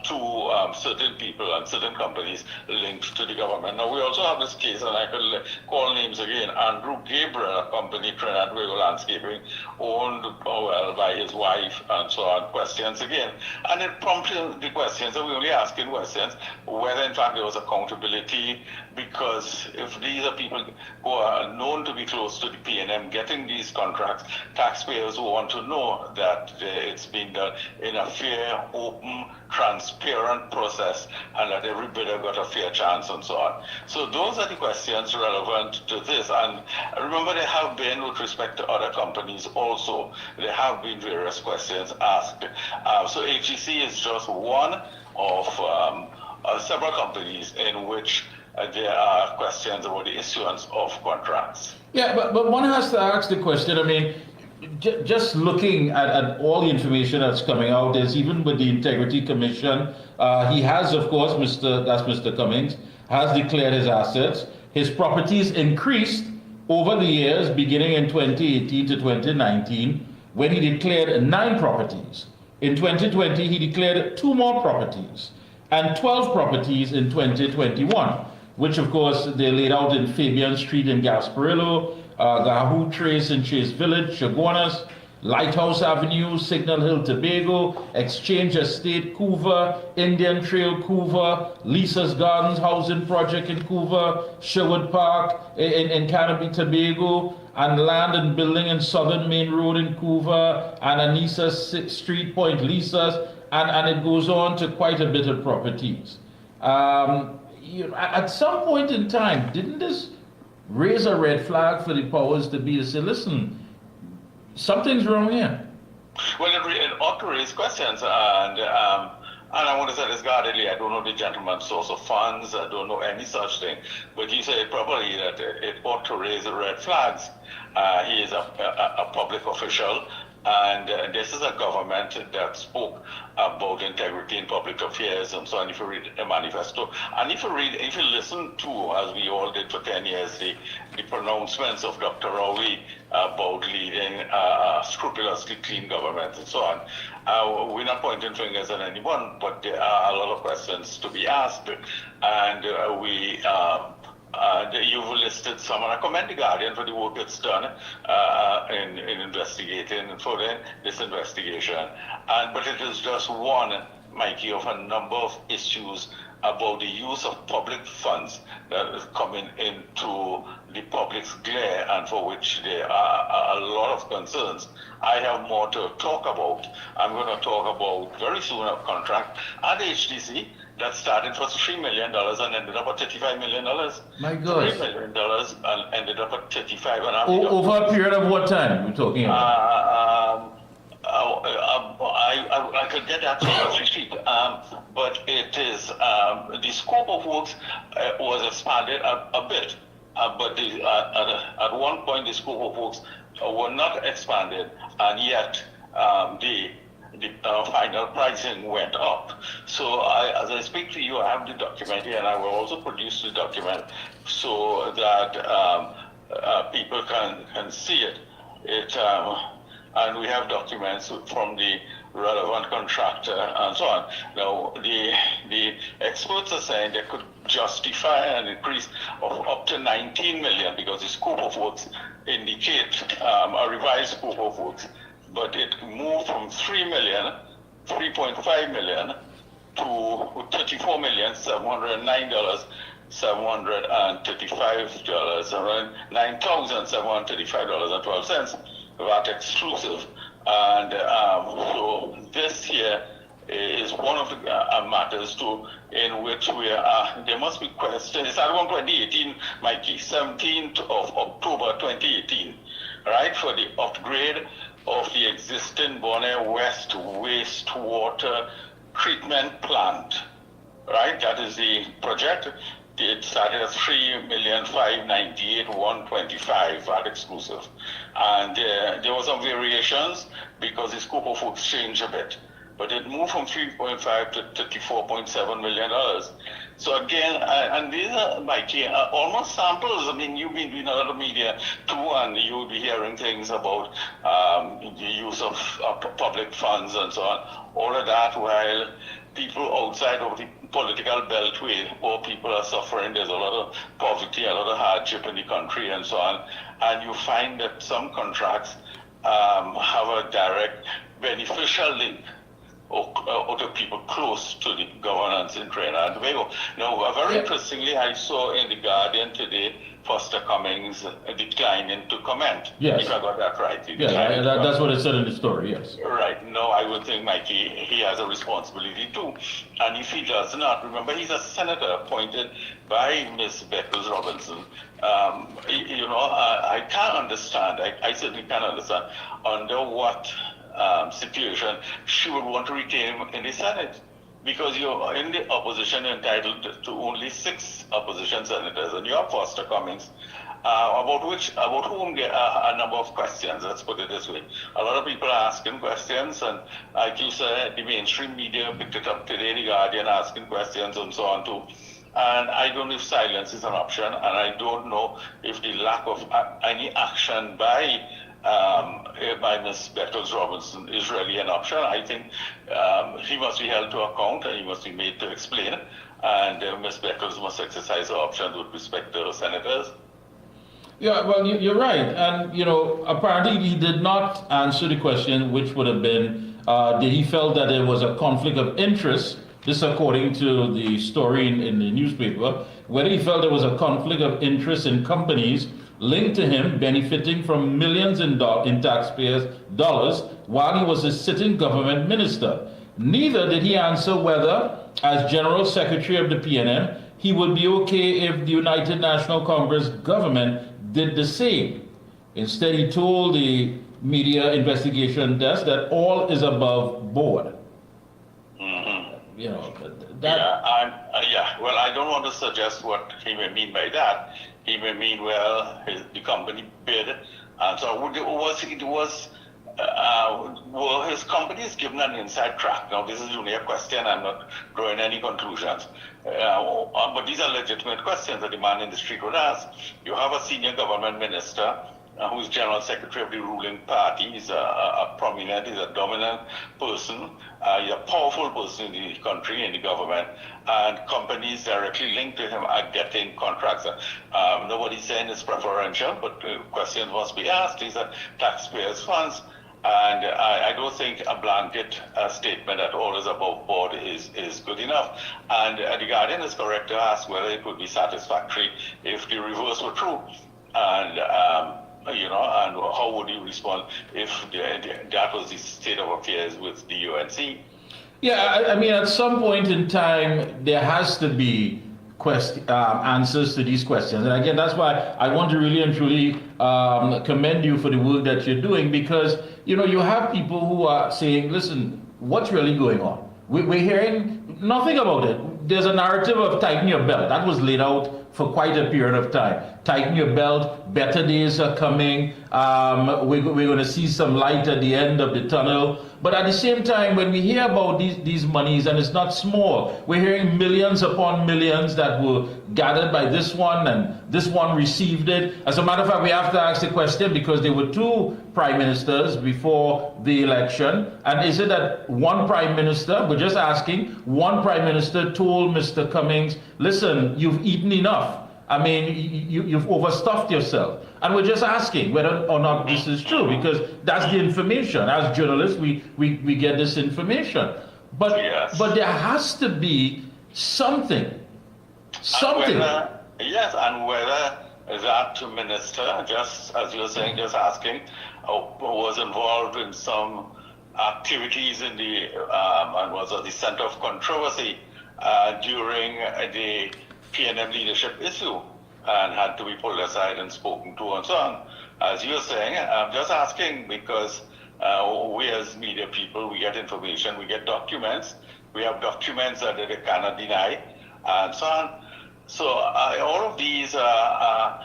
to certain people and certain companies linked to the government. Now, we also have this case, and I could call names again, Andrew Gabriel, a company, Trinidad Tobago Landscaping, owned by his wife, and so on. Questions again. And it prompted the questions, and we're only asking questions, whether in fact there was accountability, because if these are people who are known to be close to the P&M getting these contracts, taxpayers want to know that it's been done in a fair, open, transparent process, and that every bidder got a fair chance, and so on. So those are the questions relevant to this. And remember, there have been, with respect to other companies also, there have been various questions asked. So HEC is just one of several companies in which there are questions about the issuance of contracts. Yeah, but one has to ask the question, I mean, just looking at all the information that's coming out, there's even with the Integrity Commission, he has, of course, Mr. Cummings, has declared his assets. His properties increased over the years, beginning in 2018 to 2019, when he declared 9 properties. In 2020, he declared 2 more properties, and 12 properties in 2021, which, of course, they laid out in Fabian Street in Gasparillo, Gahu Trace in Chase Village, Chaguanas, Lighthouse Avenue, Signal Hill, Tobago, Exchange Estate, Couva, Indian Trail, Couva, Lisa's Gardens Housing Project in Couva, Sherwood Park in Canopy, Tobago, and land and building in Southern Main Road in Couva, and Anissa Street, Point Lisa's, and it goes on to quite a bit of properties. At some point in time, didn't this raise a red flag for the powers to be to say, listen, something's wrong here? Well, it ought to raise questions, and I want to say this guardedly, I don't know the gentleman's source of funds, I don't know any such thing, but he said probably that it ought to raise red flags. He is a public official, and this is a government that spoke about integrity in public affairs and so on. If you read a manifesto, and if you listen to, as we all did for 10 years, the pronouncements of Dr. Rowley about leading scrupulously clean government and so on, we're not pointing fingers at anyone, but there are a lot of questions to be asked, and you've listed some, and I commend the Guardian for the work it's done in investigating and for this investigation. But it is just one, Mikey, of a number of issues about the use of public funds that is coming into the public's glare, and for which there are a lot of concerns. I have more to talk about. I'm going to talk about very soon a contract at HTC that started for $3 million and ended up at $35 million. My God. $3 million and ended up at 35 and over a period of what time we're talking about? I could get that from the sheet, but it is the scope of works was expanded a bit, but at one point the scope of works were not expanded, and yet the final pricing went up. So as I speak to you, I have the document here, and I will also produce the document so that people can see it. And we have documents from the relevant contractor and so on. Now, the experts are saying they could justify an increase of up to 19 million because the scope of works indicate a revised scope of works, but it moved from 3.5 million to $34,709,735, around $9,735.12, VAT exclusive. And so this here is one of the matters in which there must be questions. It started on 2018, Mikey, 17th of October 2018, right, for the upgrade of the existing Bonnet West wastewater treatment plant, right? That is the project. It started at $3,598,125 VAT exclusive, and there were some variations because the scope of work changed a bit, but it moved from 3.5 to $34.7 million. So again, and these are, Mikey, almost samples. I mean, you've been doing a lot of media too, and you'll be hearing things about the use of public funds and so on. All of that, while people outside of the political beltway, poor people are suffering. There's a lot of poverty, a lot of hardship in the country, and so on. And you find that some contracts have a direct beneficial link or to people close to the governance in Trinidad and Tobago. Now, very interestingly, I saw in The Guardian today, Foster Cummings declining to comment. Yes. If I got that right. Yeah, that's what it said in the story, yes. Right. No, I would think, Mikey, he has a responsibility too. And if he does not, remember, he's a senator appointed by Ms. Beckles-Robinson. I can't understand, I certainly can't understand under what situation she would want to retain him in the Senate. Because you're in the opposition, you're entitled to only 6 opposition senators, and you have Foster Cummings, about whom there are a number of questions. Let's put it this way: a lot of people are asking questions, and like you said, the mainstream media picked it up today, The Guardian asking questions, and so on too. And I don't know if silence is an option, and I don't know if the lack of any action by Ms. Beckles-Robinson is really an option. I think he must be held to account and he must be made to explain, and Ms. Beckles must exercise her options with respect to her senators. Yeah, well, you're right. And, apparently he did not answer the question, which would have been, did he felt that there was a conflict of interest, this according to the story in the newspaper, whether he felt there was a conflict of interest in companies linked to him benefiting from millions in taxpayers' dollars while he was a sitting government minister. Neither did he answer whether, as General Secretary of the PNM, he would be okay if the United National Congress government did the same. Instead, he told the media investigation desk that all is above board. Well, I don't want to suggest what he may mean by that. He may mean, the company bid, and so were his companies given an inside track? Now, this is only a question. I'm not drawing any conclusions. But these are legitimate questions that the man in the street would ask. You have a senior government minister who is General Secretary of the ruling party. He's a prominent, he's a dominant person. He's a powerful person in the country, in the government. And companies directly linked to him are getting contracts. Nobody's saying it's preferential, but questions must be asked. These are taxpayers' funds. And I don't think a blanket statement that all is above board is good enough. And the Guardian is correct to ask whether it would be satisfactory if the reverse were true. And and how would you respond if that was the state of affairs with the UNC? Yeah, I mean, at some point in time, there has to be answers to these questions. And again, that's why I want to really and truly commend you for the work that you're doing, because, you have people who are saying, listen, what's really going on? We're hearing nothing about it. There's a narrative of tighten your belt. That was laid out for quite a period of time. Tighten your belt, better days are coming. We're going to see some light at the end of the tunnel. But at the same time, when we hear about these monies, and it's not small, we're hearing millions upon millions that were gathered by this one, and this one received it. As a matter of fact, we have to ask the question, because there were two prime ministers before the election. And is it that one prime minister, we're just asking, one prime minister told Mr. Cummings, listen, you've eaten enough. I mean, you've overstuffed yourself. And we're just asking whether or not this is true, because that's the information. As journalists, we get this information. But Yes. but there has to be something. Something. Yes, and whether that minister, just as you were saying, just asking, was involved in some activities in the, and was at the center of controversy during the PNM leadership issue, and had to be pulled aside and spoken to and so on. As you were saying, I'm just asking because we as media people, we get information, we get documents, we have documents that they cannot deny, and so on. So all of these are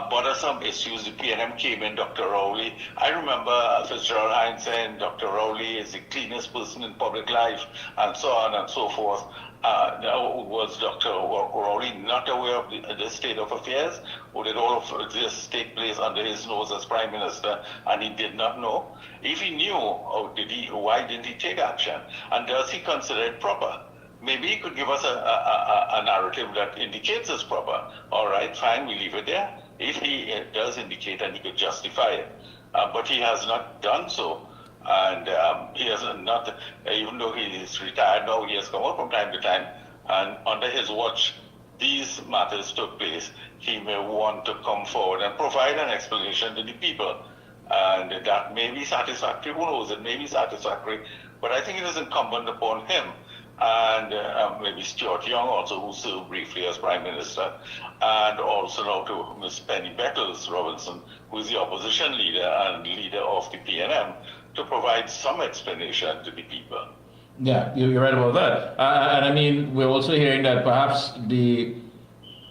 bothersome issues. The PNM came in, Dr. Rowley. I remember Fitzgerald Hines saying Dr. Rowley is the cleanest person in public life, and so on and so forth. Was Dr. Rowley not aware of the state of affairs? Or did all of this take place under his nose as Prime Minister and he did not know? If he knew, why didn't he take action? And does he consider it proper? Maybe he could give us a narrative that indicates it's proper. All right, fine, we leave it there. If he does indicate, and he could justify it. But he has not done so. And he has not, even though he is retired now, he has come out from time to time. And under his watch, these matters took place. He may want to come forward and provide an explanation to the people. And that may be satisfactory. Who knows? It may be satisfactory. But I think it is incumbent upon him, and maybe Stuart Young also, who served briefly as Prime Minister, and also now to Ms. Penny Beckles Robinson, who is the opposition leader and leader of the PNM, to provide some explanation to the people. Yeah, you're right about that. And I mean, we're also hearing that perhaps the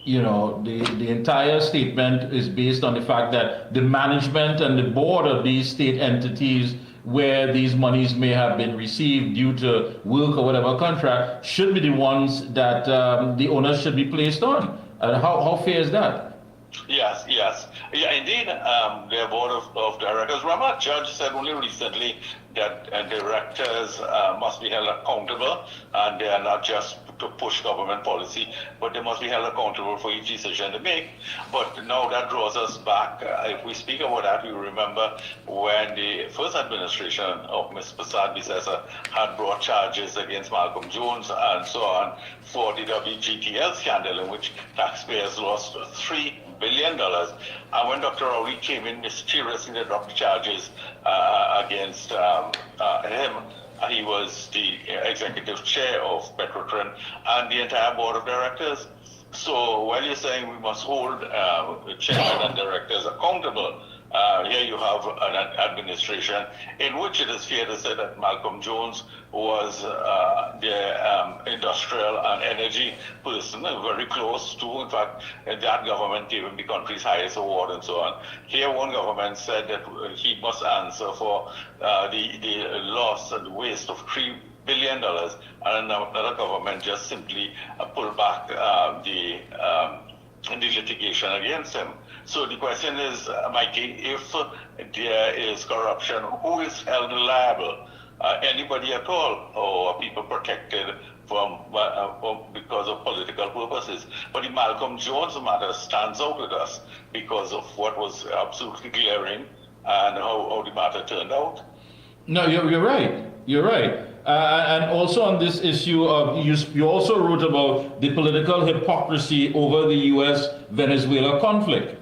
entire statement is based on the fact that the management and the board of these state entities where these monies may have been received due to work or whatever contract should be the ones that the onus should be placed on. How fair is that? Yes. Yeah, indeed, their board of directors. Remember, a judge said only recently that directors must be held accountable, and they are not just to push government policy, but they must be held accountable for each decision they make. But now that draws us back. If we speak about that, we remember when the first administration of Ms. Prasad Bisesa had brought charges against Malcolm Jones and so on for the WGTL scandal, in which taxpayers lost $3 billion. And when Dr. Rowley came in, mysteriously they dropped charges against him. He was the executive chair of Petrotran and the entire board of directors. So while you're saying we must hold chairman and directors accountable, here you have an administration in which it is fair to say that Malcolm Jones was the industrial and energy person, very close to, in fact, that government gave him the country's highest award and so on. Here one government said that he must answer for the loss and waste of $3 billion, and another government just simply pulled back the litigation against him. So the question is, Mickie, if there is corruption, who is held liable? Anybody at all, or are people protected from because of political purposes? But the Malcolm Jones matter stands out with us because of what was absolutely glaring and how the matter turned out. No, you're right. You're right. And also on this issue of, you also wrote about the political hypocrisy over the U.S.-Venezuela conflict,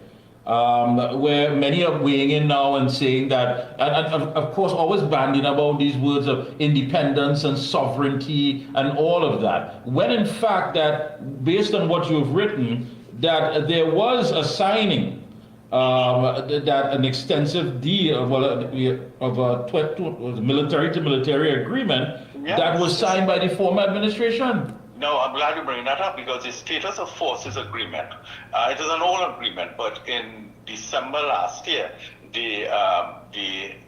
where many are weighing in now and saying that, and of course always bandying about these words of independence and sovereignty and all of that, when in fact that, based on what you've written, that there was a signing that an extensive deal of a military-to-military agreement that was signed by the former administration. No, I'm glad you bring that up because the status of forces agreement, it is an old agreement, but in December last year, the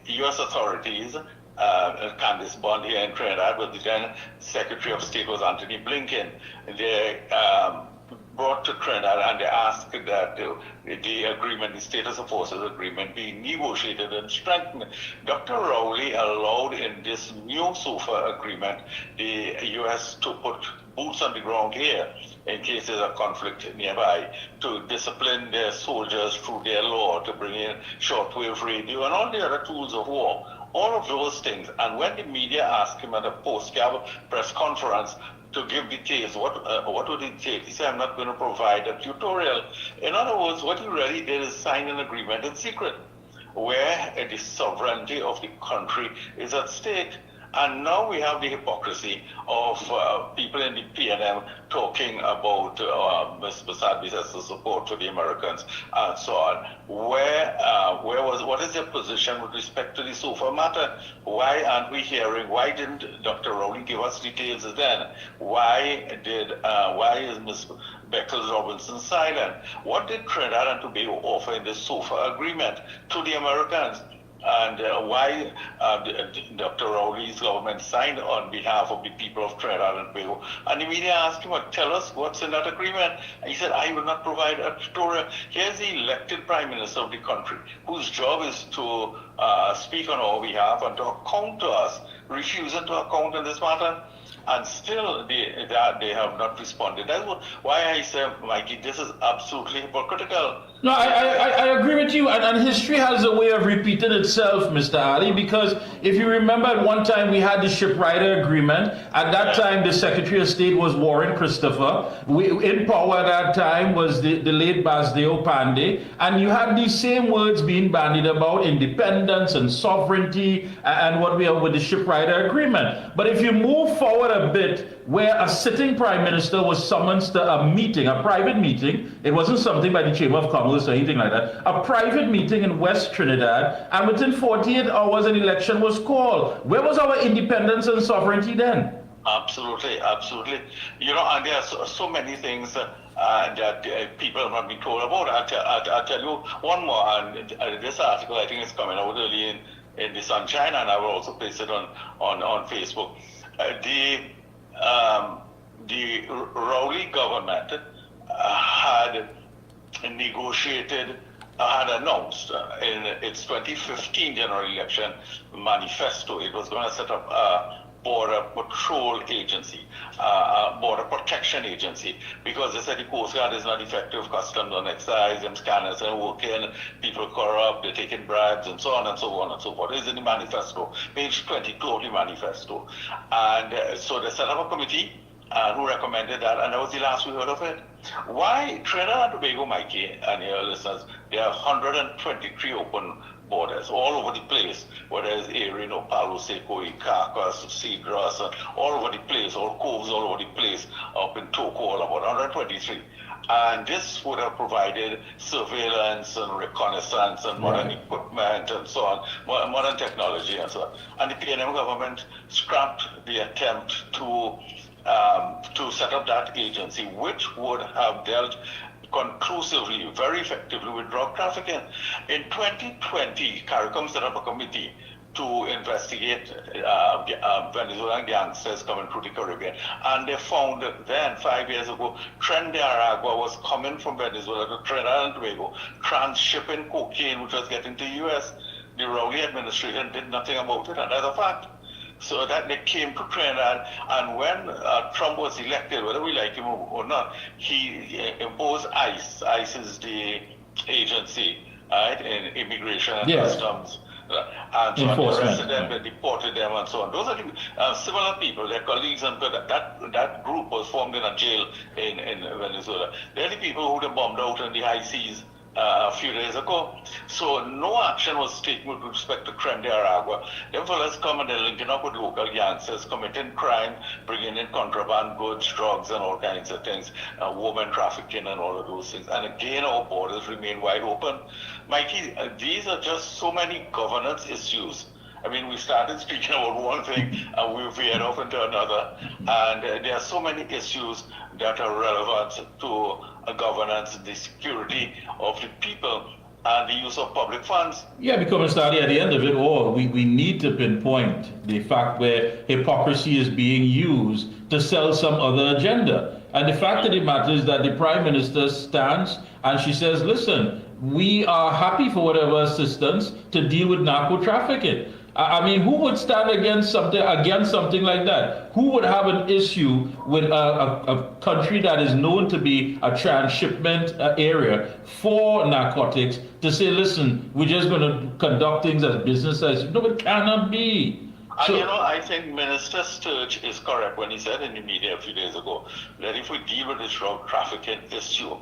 U.S. authorities, Candice Bond here in Trinidad, but the then Secretary of State was Anthony Blinken, they brought to Trinidad and they asked that the agreement, the status of forces agreement, be negotiated and strengthened. Dr. Rowley allowed in this new SOFA agreement the U.S. to put boots on the ground here in case there's a conflict nearby, to discipline their soldiers through their law, to bring in shortwave radio and all the other tools of war. All of those things. And when the media asked him at a post-Gab press conference to give details, what would it take? He said, I'm not going to provide a tutorial. In other words, what he really did is sign an agreement in secret, where the sovereignty of the country is at stake. And now we have the hypocrisy of people in the PNM talking about Mr. Sadbi's support for the Americans and so on. What is their position with respect to the SOFA matter? Why aren't we hearing? Why didn't Dr. Rowley give us details then? Why is Ms. Beckles-Robinson silent? What did Trinidad and Tobago offer in the SOFA agreement to the Americans? And why Dr. Rowley's government signed on behalf of the people of Trinidad and Tobago. And the media asked him, tell us what's in that agreement. And he said, I will not provide a tutorial. Here's the elected Prime Minister of the country, whose job is to speak on our behalf and to account to us, refusing to account in this matter. And still they have not responded. That's why I say, Mikey, this is absolutely hypocritical. No, I agree with you, and history has a way of repeating itself, Mr. Ali, because if you remember at one time we had the shipwrighter agreement. At that time the Secretary of State was Warren Christopher. In power at that time was the late Basdeo Pandey, and you had these same words being bandied about independence and sovereignty and what we have with the shipwrighter agreement. But if you move forward a bit, where a sitting Prime Minister was summoned to a meeting, a private meeting, it wasn't something by the Chamber of Commerce or anything like that, a private meeting in West Trinidad, and within 48 hours an election was called. Where was our independence and sovereignty then? Absolutely, absolutely. You know, and there are so many things that people have not been told about. I'll tell you one more, and this article I think is coming out early in the Sunshine, and I will also place it on Facebook. The Rowley government had negotiated, had announced in its 2015 general election manifesto, it was going to set up a border patrol agency, border protection agency, because they said the Coast Guard is not effective, customs and excise, and scanners and working, people corrupt, they're taking bribes, and so on and so on and so forth. It's in the manifesto, page 20, closely manifesto. And so they set up a committee who recommended that, and that was the last we heard of it. Why Trinidad and Tobago, Mikey, and your listeners, there are 123 open borders all over the place, whether it's Erin or Palo Seco, Caracas, Cedros, all over the place, all coves all over the place, up in Toco, all about 123. And this would have provided surveillance and reconnaissance and modern equipment and so on, modern technology and so on. And the PNM government scrapped the attempt to set up that agency, which would have dealt conclusively, very effectively with drug trafficking. In 2020, CARICOM set up a committee to investigate Venezuelan gangsters coming through the Caribbean. And they found that then, 5 years ago, Tren de Aragua was coming from Venezuela to Trinidad and Tobago, transshipping cocaine, which was getting to the U.S. The Rowley administration did nothing about it, and that's a fact. So that they came to Trinidad, and when Trump was elected, whether we like him or not, he imposed ICE. ICE is the agency, right, in immigration and customs. And so on, arrested them, they deported them, and so on. Those are the similar people, their colleagues, and that group was formed in a jail in Venezuela. They're the people who they bombed out in the high seas a few days ago. So no action was taken with respect to Tren de Aragua. Them fellas come and they're linking up with local gangsters, committing crime, bringing in contraband goods, drugs, and all kinds of things, woman trafficking and all of those things. And again, our borders remain wide open. Mikey, these are just so many governance issues I mean, we started speaking about one thing and we veered off into another. And there are so many issues that are relevant to governance, the security of the people, and the use of public funds. Yeah, because at the end of it all, we need to pinpoint the fact where hypocrisy is being used to sell some other agenda. And the fact of the matter is that the Prime Minister stands and she says, listen, we are happy for whatever assistance to deal with narco trafficking. I mean, who would stand against something like that? Who would have an issue with a country that is known to be a transshipment area for narcotics to say, listen, we're just going to conduct things as business as usual? No, it cannot be. And I think Minister Sturge is correct when he said in the media a few days ago that if we deal with this drug trafficking issue,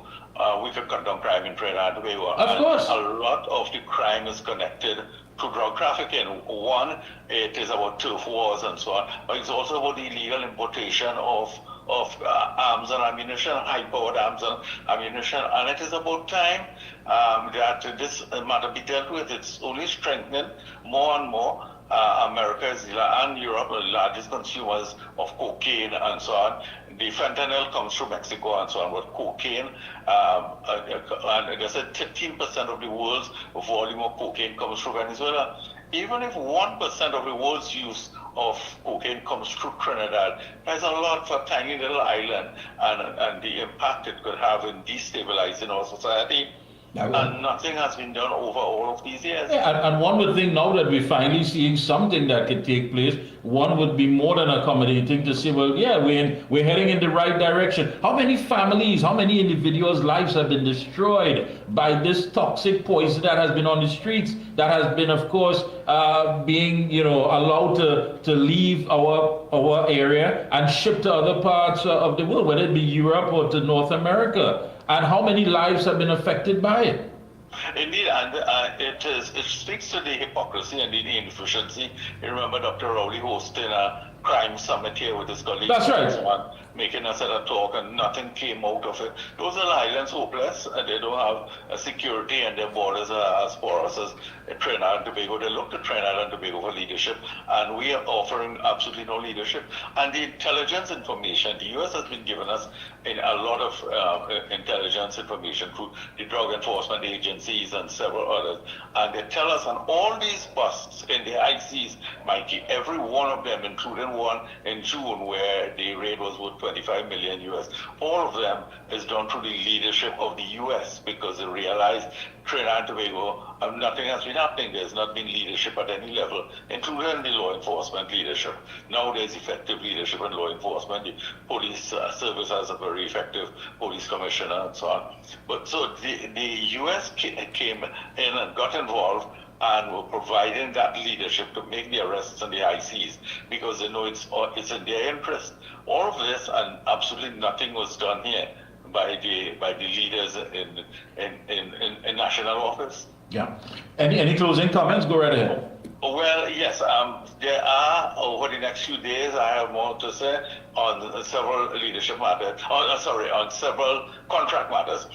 we could condone crime in Trinidad and Tobago. Of course. A lot of the crime is connected to drug trafficking. One, it is about turf wars and so on, but it's also about the illegal importation of arms and ammunition, high-powered arms and ammunition, and it is about time that this matter be dealt with. It's only strengthening more and more. America and Europe are the largest consumers of cocaine and so on. The fentanyl comes from Mexico and so on, but cocaine, and they said 13% of the world's volume of cocaine comes from Venezuela. Even if 1% of the world's use of cocaine comes through Trinidad, that's a lot for a tiny little island, and the impact it could have in destabilizing our society. And nothing has been done over all of these years. Yeah, and one would think now that we're finally seeing something that could take place, one would be more than accommodating to say, well, yeah, we're heading in the right direction. How many families, how many individuals' lives have been destroyed by this toxic poison that has been on the streets, that has been, of course, being, allowed to leave our area and shipped to other parts of the world, whether it be Europe or to North America? And how many lives have been affected by it? Indeed, and it speaks to the hypocrisy and the inefficiency. You remember Dr. Rowley hosting a crime summit here with his colleagues. That's right. Making us at a talk, and nothing came out of it. Those are islands hopeless, and they don't have a security, and their borders are as porous as Trinidad and Tobago. They look to Trinidad and Tobago for leadership, and we are offering absolutely no leadership. And the intelligence information, the U.S. has been giving us a lot of intelligence information through the drug enforcement agencies and several others, and they tell us on all these busts in the ICs, Mikey, every one of them, including one in June where the raid was worth 25 million US. All of them is done through the leadership of the US, because they realize Trinidad and Tobago, nothing has been happening. There's not been leadership at any level, including the law enforcement leadership. Now there's effective leadership in law enforcement. The police service has a very effective police commissioner and so on. But so the US came in and got involved and were providing that leadership to make the arrests and the ICs, because they know it's in their interest. All of this, and absolutely nothing was done here by the leaders in national office. Yeah. Any closing comments? Go right ahead. Well, yes, there are, over the next few days, I have more to say on several leadership matters, on several contract matters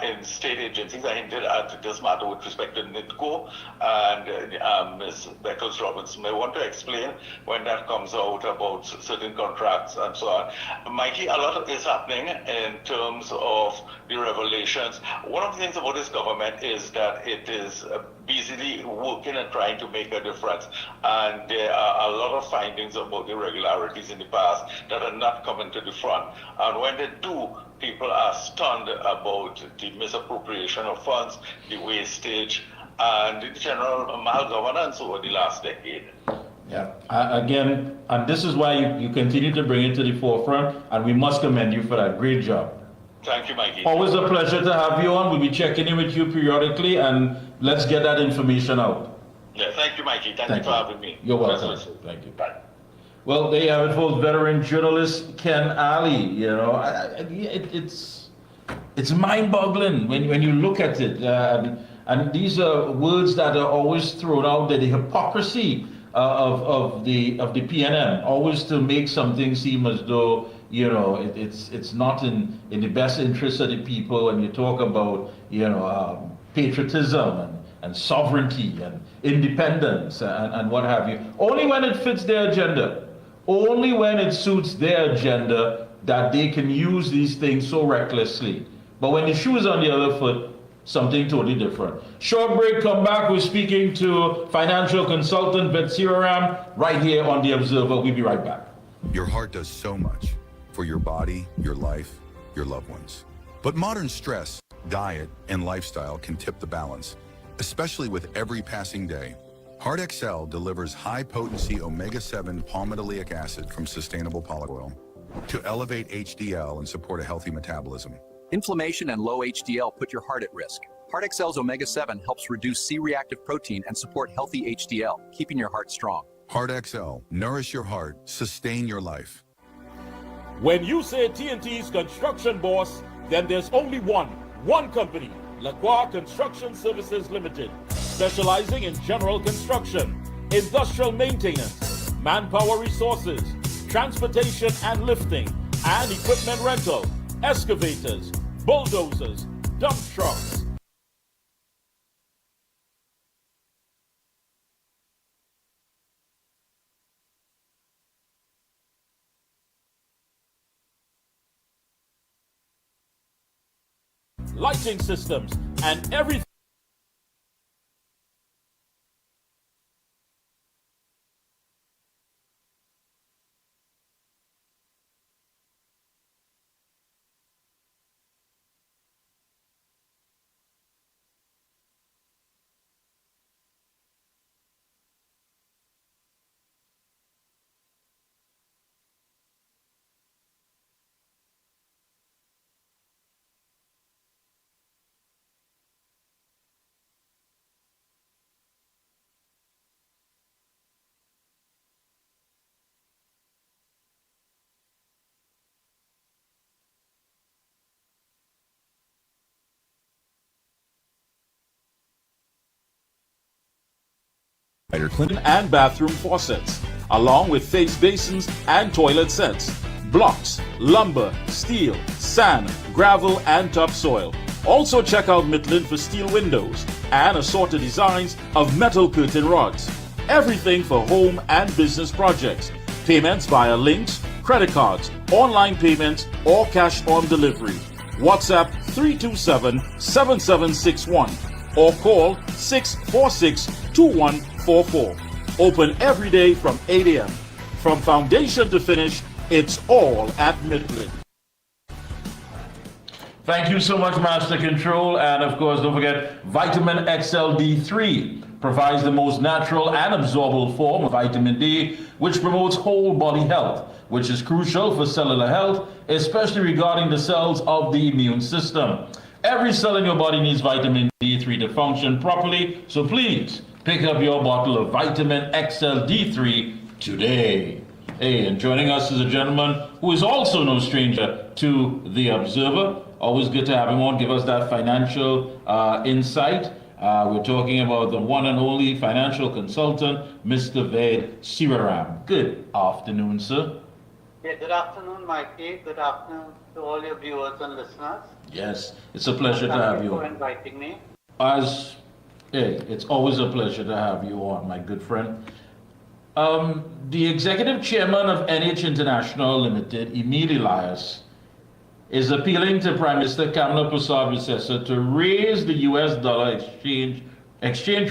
in state agencies. I hinted at this matter with respect to NITCO, and Ms. Beckles-Robinson may want to explain when that comes out about certain contracts and so on. Mikey, a lot is happening in terms of the revelations. One of the things about this government is that it is busily working and trying to make a difference, and there are a lot of findings about irregularities in the past that are not coming to the front, and when they do, people are stunned about the misappropriation of funds, the wastage, and the general malgovernance over the last decade. Yeah, again, and this is why you continue to bring it to the forefront, and we must commend you for that. Great job. Thank you, Mikey. Always a pleasure to have you on. We'll be checking in with you periodically, and let's get that information out. Yeah, thank you, Mikey. Thank you for having me. You're welcome. Thank you. Bye. Well, there you have it, folks. Veteran journalist Ken Ali. It's mind-boggling when you look at it, and these are words that are always thrown out there. The hypocrisy of the PNM, always to make something seem as though it's not in the best interest of the people. When you talk about patriotism and sovereignty and independence and what have you. Only when it fits their agenda, only when it suits their agenda that they can use these things so recklessly. But when the shoe is on the other foot, something totally different. Short break, come back. We're speaking to financial consultant Ved Siraram right here on The Observer. We'll be right back. Your heart does so much for your body, your life, your loved ones. But modern stress, diet, and lifestyle can tip the balance, especially with every passing day. Heart XL delivers high-potency omega-7 palmitoleic acid from sustainable palm oil to elevate HDL and support a healthy metabolism. Inflammation and low HDL put your heart at risk. Heart XL's omega-7 helps reduce C-reactive protein and support healthy HDL, keeping your heart strong. Heart XL, nourish your heart, sustain your life. When you say TNT's construction boss, then there's only one company, Lacroix Construction Services Limited, specializing in general construction, industrial maintenance, manpower resources, transportation and lifting, and equipment rental, excavators, bulldozers, dump trucks. Lighting systems, and everything. Clinton And bathroom faucets, along with face basins and toilet sets, blocks, lumber, steel, sand, gravel, and topsoil. Also check out Midland for steel windows and assorted designs of metal curtain rods. Everything for home and business projects. Payments via links, credit cards, online payments, or cash on delivery. WhatsApp 327-7761 or call 646-2144. Open every day from 8 a.m. From foundation to finish, it's all at Midland. Thank you so much, Master Control. And of course, don't forget, Vitamin XL D3 provides the most natural and absorbable form of vitamin D, which promotes whole body health, which is crucial for cellular health, especially regarding the cells of the immune system. Every cell in your body needs vitamin D3 to function properly, so please pick up your bottle of Vitamin XL D3 today. Hey, and joining us is a gentleman who is also no stranger to The Observer. Always good to have him on, give us that financial insight. We're talking about the one and only financial consultant, Mr. Ved Siraram. Good afternoon, sir. Yeah, good afternoon, Mikey. Good afternoon to all your viewers and listeners. Yes, it's a pleasure to have you. Thank you for inviting me. It's always a pleasure to have you on, my good friend. The executive chairman of NH International Limited, Emil Elias, is appealing to Prime Minister Kamala Prasad-Visesa to raise the US dollar exchange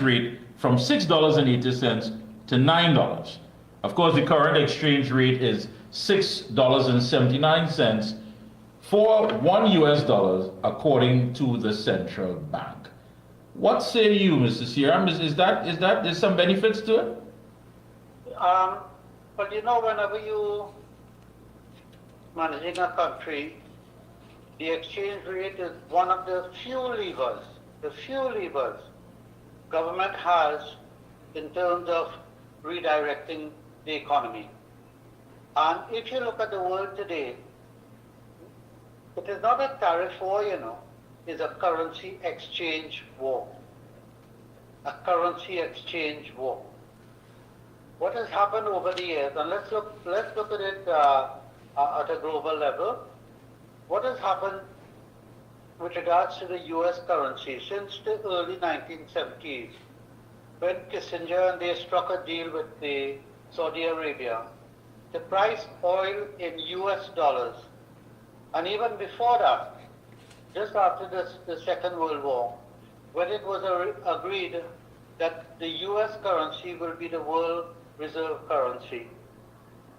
rate from $6.80 to $9. Of course, the current exchange rate is $6.79 for $1 US, according to the central bank. What say you, Mr. Siraram? Is there some benefits to it? But you know, whenever you managing a country, the exchange rate is one of the few levers government has in terms of redirecting the economy. And if you look at the world today, it is not a tariff war, it's a currency exchange war. A currency exchange war. What has happened over the years, and let's look at it at a global level. What has happened with regards to the US currency, since the early 1970s, when Kissinger and they struck a deal with the Saudi Arabia, to price oil in US dollars, and even before that, just after the Second World War, when it was agreed that the US currency will be the world reserve currency.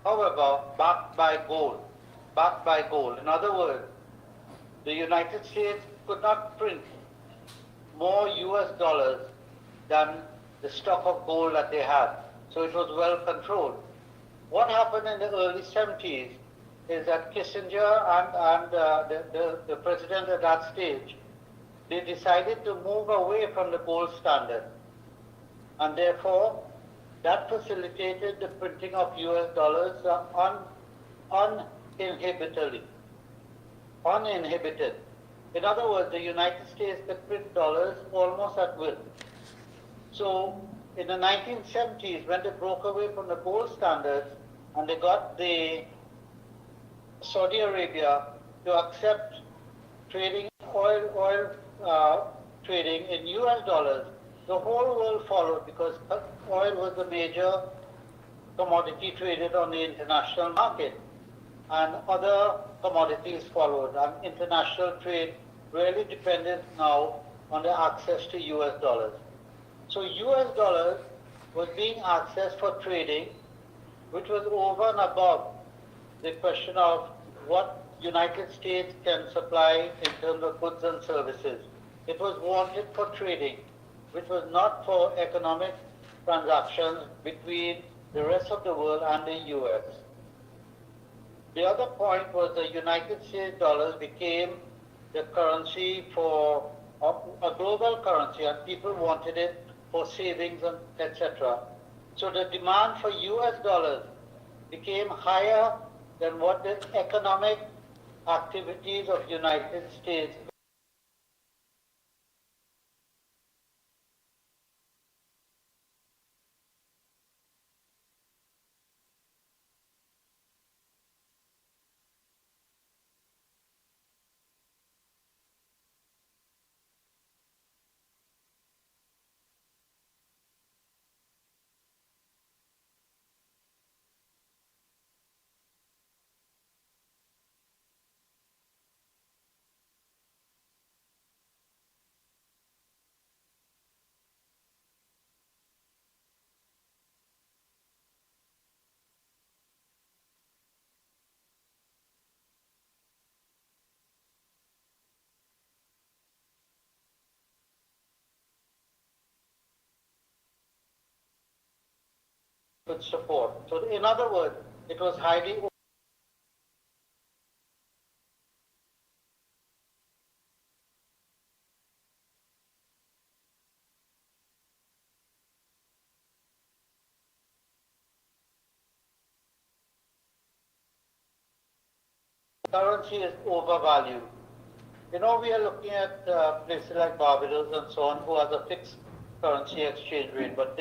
However, backed by gold. In other words, the United States could not print more US dollars than the stock of gold that they had. So it was well controlled. What happened in the early 70s is that Kissinger and the president at that stage, they decided to move away from the gold standard. And therefore, that facilitated the printing of US dollars uninhibited. In other words, the United States could print dollars almost at will. So in the 1970s, when they broke away from the gold standards and they got the Saudi Arabia to accept trading oil trading in US dollars, the whole world followed because oil was the major commodity traded on the international market, and other commodities followed, and international trade really depended now on the access to US dollars. So US dollars was being accessed for trading, which was over and above the question of what United States can supply in terms of goods and services. It was wanted for trading, which was not for economic transactions between the rest of the world and the US. The other point was the United States dollars became the currency for a global currency, and people wanted it for savings and etc. So the demand for US dollars became higher than what the economic activities of United States could support. So in other words, it was highly currency is overvalued. You know, we are looking at places like Barbados and so on who has a fixed currency exchange rate, but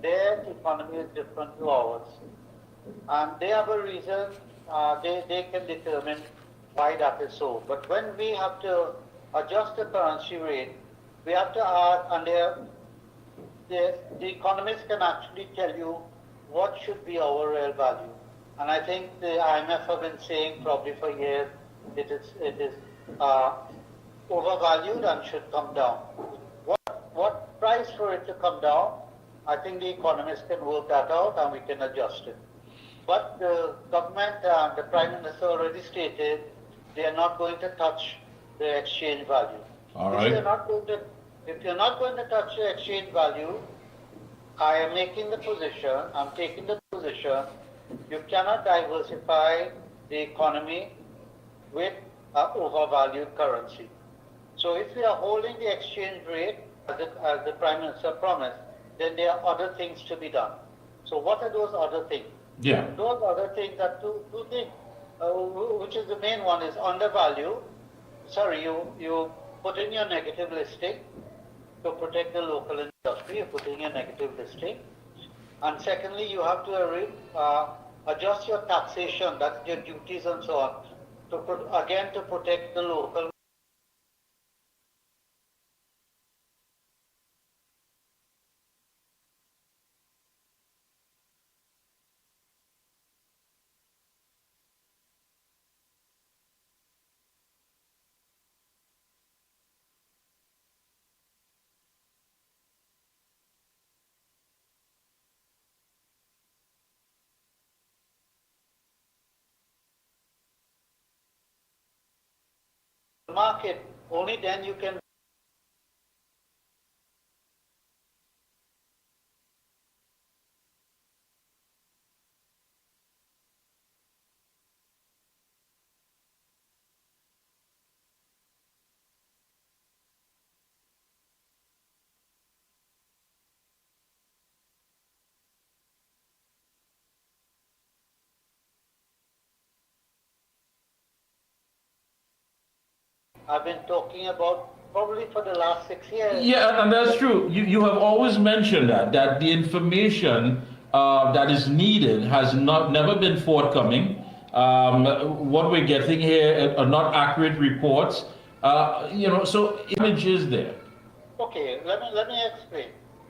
their economy is different to ours. And they have a reason, they can determine why that is so. But when we have to adjust the currency rate, we have to ask, and the economists can actually tell you what should be our real value. And I think the IMF have been saying probably for years it is overvalued and should come down. What price for it to come down? I think the economists can work that out and we can adjust it. But the government and the Prime Minister already stated they are not going to touch the exchange value. All right. If you're not going to touch the exchange value, I am making the position, I'm taking the position, you cannot diversify the economy with an overvalued currency. So if we are holding the exchange rate as the Prime Minister promised, then there are other things to be done. So what are those other things? Yeah. Those other things are two things, which is the main one is undervalue. Sorry, you put in your negative listing to protect the local industry, you put in your negative listing. And secondly, you have to adjust your taxation, that's your duties and so on, to protect the local market. Only then you can. I've been talking about probably for the last 6 years. Yeah, and that's true. You have always mentioned that the information that is needed has never been forthcoming. What we're getting here are not accurate reports. So image is there. Okay, let me explain.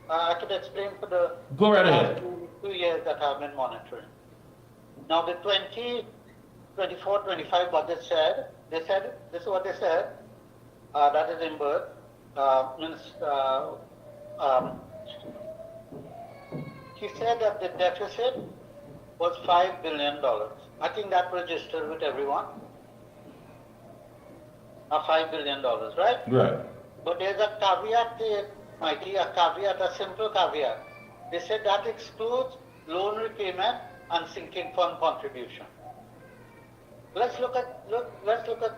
I could explain for the Go right last ahead. 2 years that I've been monitoring. Now the 2024-25 budget said, this is what they said, that is in birth, he said that the deficit was $5 billion. I think that registered with everyone. $5 billion, right? Right. But there's a caveat there, Mikey, a simple caveat. They said that excludes loan repayment and sinking fund contribution. Let's look at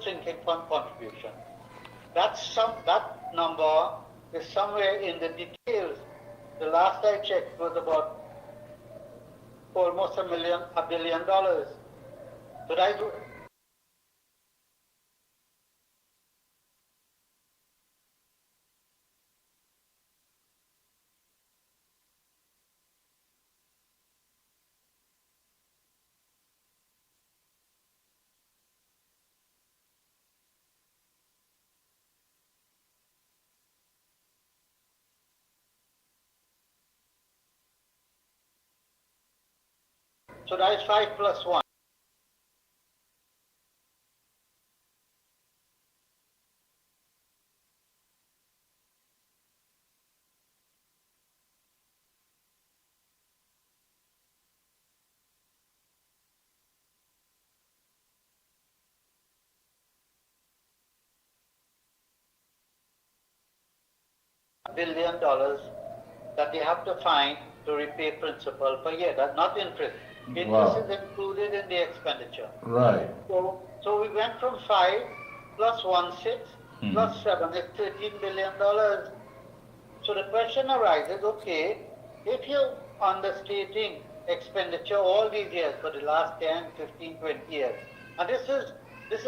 sinking fund contribution. That number is somewhere in the details. The last I checked was about almost $1 billion. But so that is 5 plus 1. $1 billion that they have to find to repay principal per year. That's not interest. Interest is included in the expenditure. Right. So we went from 5 plus 1, 6 plus 7 is $13 billion. So the question arises, okay, if you're understating expenditure all these years for the last 10, 15, 20 years, and this is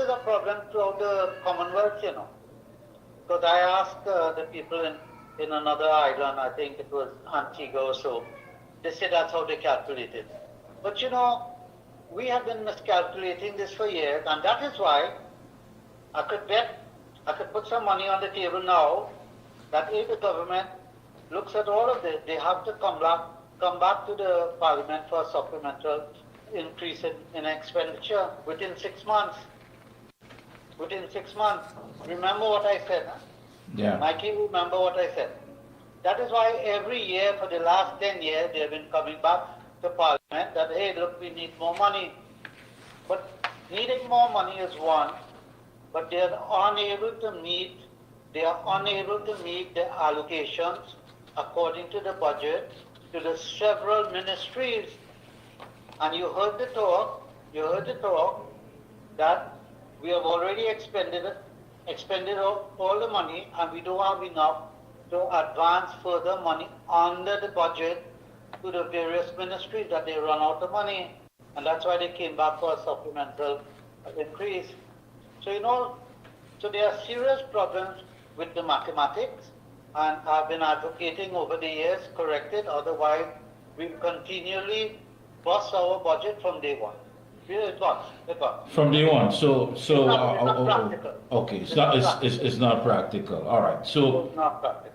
a problem throughout the Commonwealth, because I asked the people in another island, I think it was Antigua or so, they said that's how they calculated. But we have been miscalculating this for years, and that is why I could put some money on the table now that if the government looks at all of this, they have to come back to the Parliament for a supplemental increase in expenditure within 6 months. Within 6 months. Remember what I said, huh? Yeah. Mikey, remember what I said. That is why every year for the last 10 years they have been coming back to Parliament that, hey, look, we need more money. But needing more money is one, but they are unable to meet the allocations according to the budget to the several ministries. And you heard the talk that we have already expended all the money, and we don't have enough to advance further money under the budget to the various ministries that they run out of money. And that's why they came back for a supplemental increase. So, so there are serious problems with the mathematics, and I've been advocating over the years, correct it, otherwise we continually bust our budget from day one. It was. From day one. So it's not practical. Okay, it's not practical. All right. So it's not practical.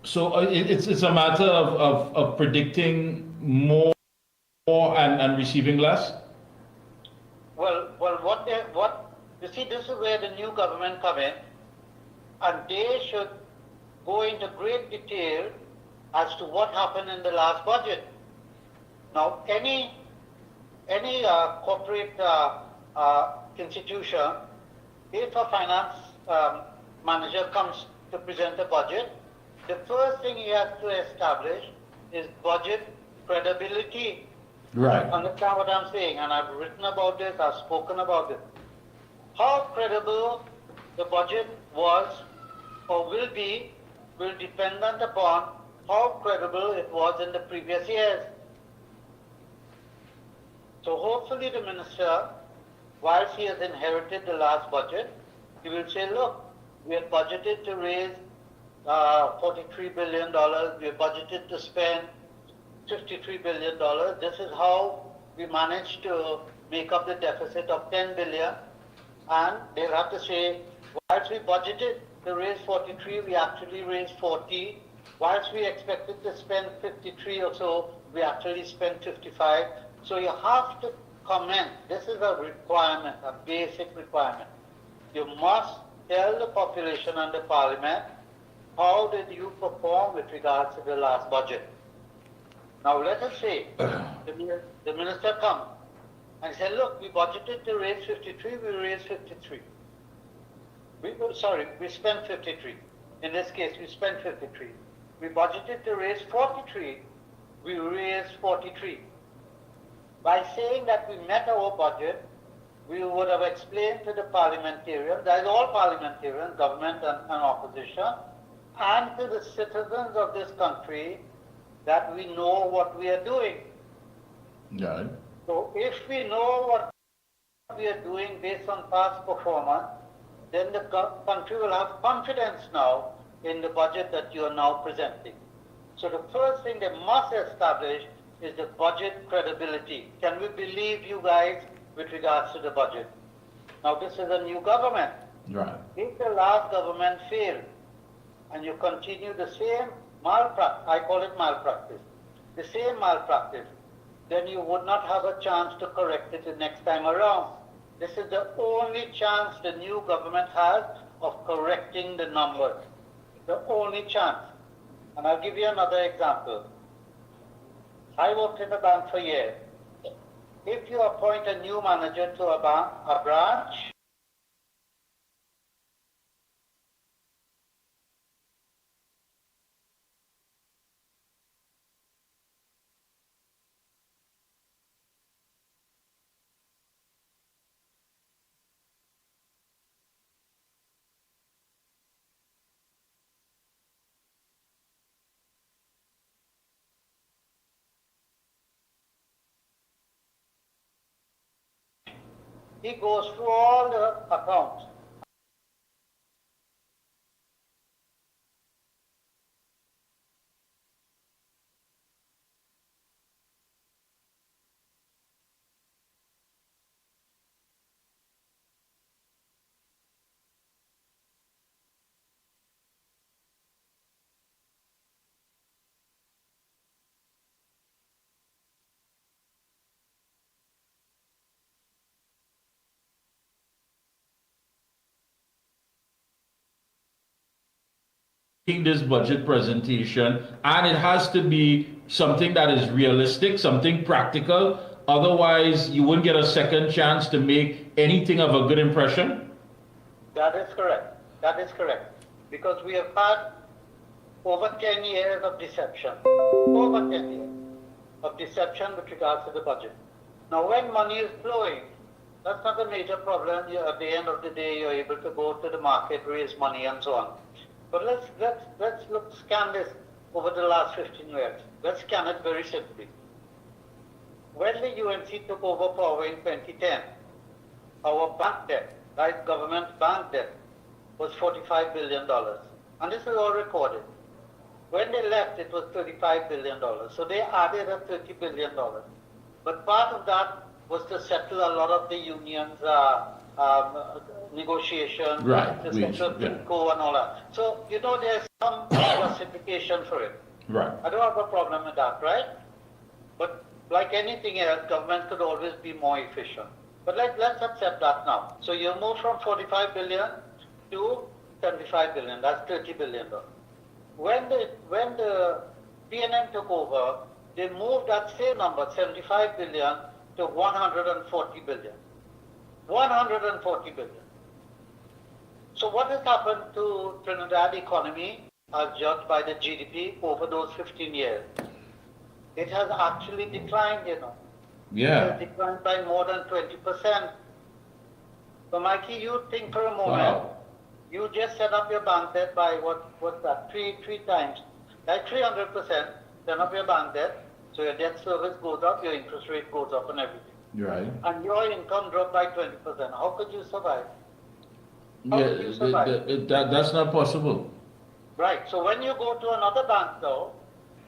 So it's a matter of predicting more and receiving less. Well, you see, this is where the new government come in, and they should go into great detail as to what happened in the last budget. Now, any corporate institution, if a finance manager comes to present a budget, the first thing he has to establish is budget credibility. Right. Understand what I'm saying? And I've written about this, I've spoken about this. How credible the budget was or will be will depend upon how credible it was in the previous years. So hopefully the minister, whilst he has inherited the last budget, he will say, look, we had budgeted to raise $43 billion, we have budgeted to spend $53 billion. This is how we managed to make up the deficit of $10 billion. And they'll have to say, whilst we budgeted to raise 43, we actually raised 40. Whilst we expected to spend 53 or so, we actually spent 55. So you have to comment. This is a requirement, a basic requirement. You must tell the population and the parliament, how did you perform with regards to the last budget? Now let us say the minister comes and said, look, we budgeted to raise 53, we raised 53. We spent 53. In this case, we spent 53. We budgeted to raise 43, we raised 43. By saying that we met our budget, we would have explained to the parliamentarians, that is all parliamentarians, government and opposition, and to the citizens of this country, that we know what we are doing. Yeah. So if we know what we are doing based on past performance, then the country will have confidence now in the budget that you are now presenting. So the first thing they must establish is the budget credibility. Can we believe you guys with regards to the budget? Now this is a new government. Right. If the last government failed and you continue the same malpractice, I call it malpractice, the same malpractice, then you would not have a chance to correct it the next time around. This is the only chance the new government has of correcting the numbers. The only chance. And I'll give you another example. I worked in a bank for years. If you appoint a new manager to a branch, he goes through all the accounts. This budget presentation, and it has to be something that is realistic, something practical. Otherwise, you wouldn't get a second chance to make anything of a good impression. That is correct. That is correct. Because we have had over 10 years of deception. Over 10 years of deception with regards to the budget. Now, when money is flowing, that's not a major problem. At the end of the day, you're able to go to the market, raise money, and so on. But let's scan this over the last 15 years. Let's scan it very simply. When the UNC took over power in 2010, our bank debt, right, government bank debt, was $45 billion. And this is all recorded. When they left, it was $35 billion. So they added a $30 billion. But part of that was to settle a lot of the unions' negotiation, right, the central PIMCO and all that. So, there's some justification for it. Right. I don't have a problem with that, right? But like anything else, government could always be more efficient. But let's accept that now. So you move from 45 billion to 75 billion. That's $30 billion. When the PNM took over, they moved that same number, 75 billion, to 140 billion. 140 billion. So what has happened to Trinidad economy as judged by the GDP over those 15 years? It has actually declined, Yeah. It has declined by more than 20%. So Mikey, you think for a moment, Wow. you just set up your bank debt by what's that, three times, like 300%, set up your bank debt, so your debt service goes up, your interest rate goes up and everything. Right. And your income dropped by 20%. How could you survive? How could you Yeah, survive? that's not possible. Right. So when you go to another bank though,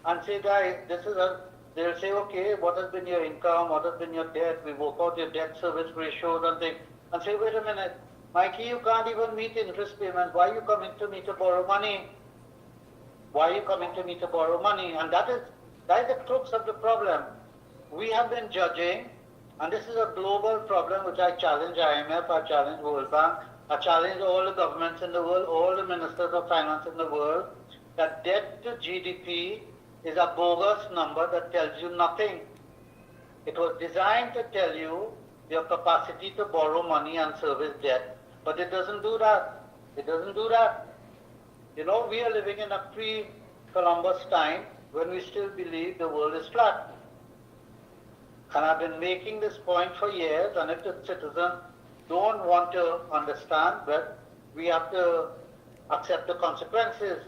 and say, guys, they'll say, okay, what has been your income? What has been your debt? We work out your debt service ratios and things. And say, wait a minute, Mikey, you can't even meet interest payments. Why are you coming to me to borrow money? Why are you coming to me to borrow money? And that is the crux of the problem. We have been judging, and this is a global problem which I challenge IMF, I challenge World Bank, I challenge all the governments in the world, all the ministers of finance in the world, that debt to GDP is a bogus number that tells you nothing. It was designed to tell you your capacity to borrow money and service debt, but it doesn't do that. It doesn't do that. We are living in a pre-Columbus time when we still believe the world is flat. And I've been making this point for years, and if the citizens don't want to understand that, we have to accept the consequences.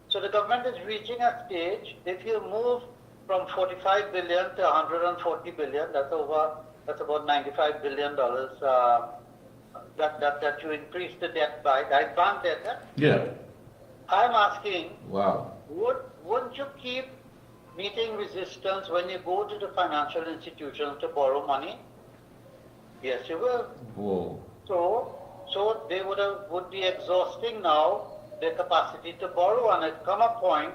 So the government is reaching a stage, if you move from 45 billion to 140 billion, that's about $95 billion that you increase the debt by, that bank debt. Yeah. I'm asking, Wow. wouldn't you keep meeting resistance when you go to the financial institutions to borrow money? Yes, you will. Whoa. So they would be exhausting now their capacity to borrow, and it come a point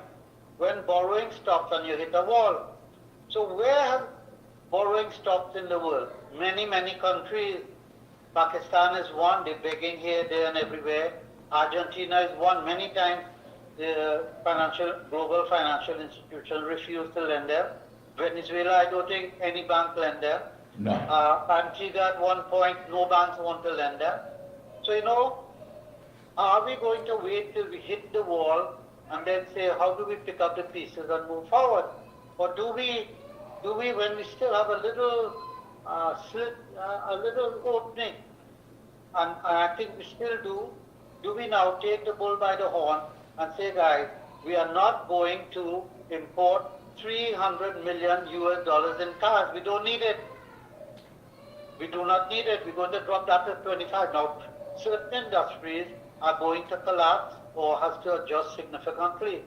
when borrowing stops and you hit a wall. So where have borrowing stopped in the world? Many, many countries. Pakistan is one, they're begging here, there and everywhere. Argentina is one. Many times the global financial institutions refuse to lend them. Venezuela, I don't think any bank lend them. No. Antigua at one point, no banks want to lend them. So, are we going to wait till we hit the wall and then say, how do we pick up the pieces and move forward? Or do we when we still have a little slit, a little opening, and I think we still do we now take the bull by the horn and say, guys, we are not going to import $300 million in cars. We don't need it. We do not need it. We're going to drop that to 25. Now, certain industries are going to collapse or has to adjust significantly.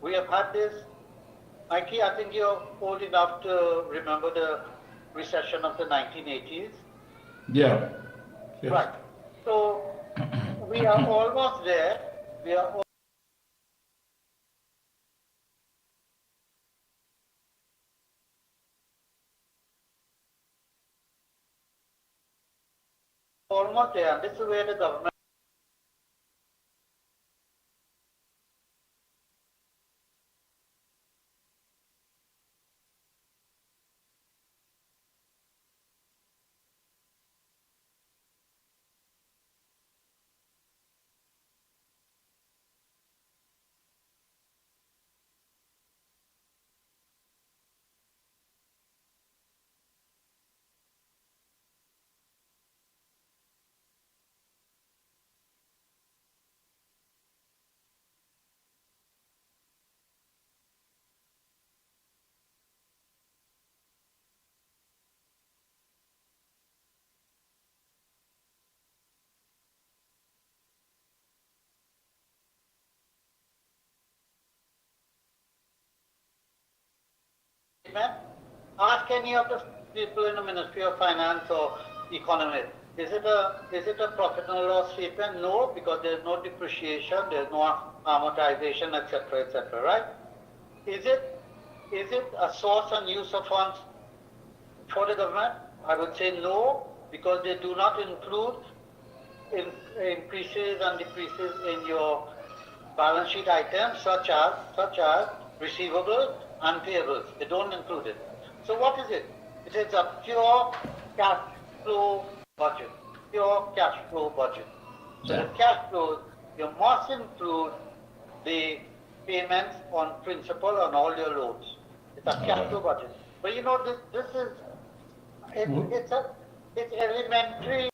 We have had this. Mikey, I think you're old enough to remember the recession of the 1980s. Yeah. Yes. Right. So we are almost there. We are almost there, and this is where the government ask any of the people in the Ministry of Finance or Economics, is it a profit and loss statement? No, because there's no depreciation, there's no amortization, etc., right? Is it a source and use of funds for the government? I would say no, because they do not include increases and decreases in your balance sheet items such as receivables and payables. They don't include it. So what is it? It is a pure cash flow budget. Pure cash flow budget. So the cash flows, you must include the payments on principal on all your loans. It's a cash flow budget. But you know, this is, it's elementary.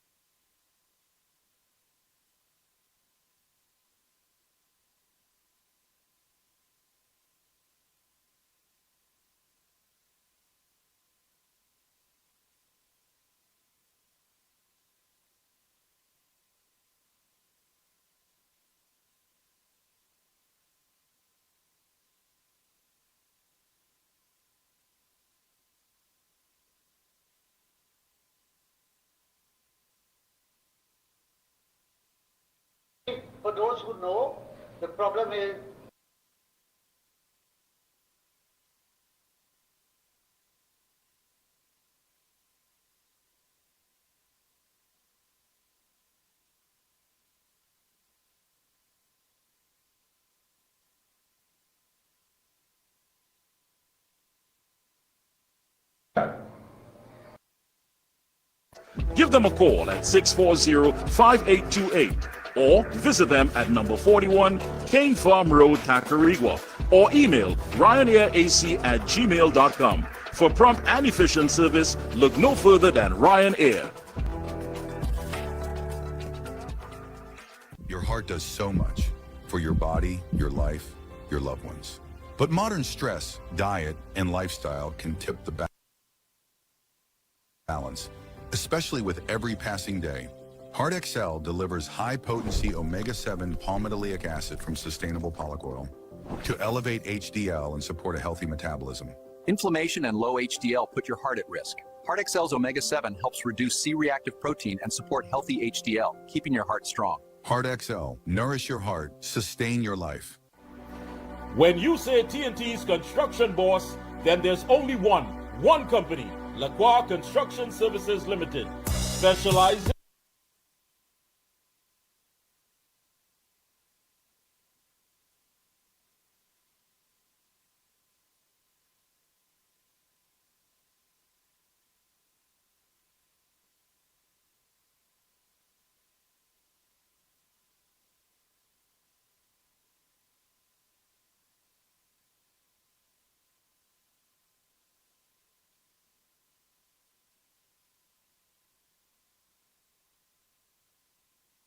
For those who know, the problem is Give them a call at 640-5828 or visit them at number 41 Kane Farm Road, Tacarigua, or email ryanairac@gmail.com. For prompt and efficient service, look no further than Ryan Air. Your heart does so much for your body, your life, your loved ones. But modern stress, diet, and lifestyle can tip the balance, especially with every passing day. Heart XL delivers high-potency omega-7 palmitoleic acid from sustainable pollock oil to elevate HDL and support a healthy metabolism. Inflammation and low HDL put your heart at risk. Heart XL's omega-7 helps reduce C-reactive protein and support healthy HDL, keeping your heart strong. Heart XL, nourish your heart, sustain your life. When you say TNT's construction boss, then there's only one company, Lacroix Construction Services Limited, specializing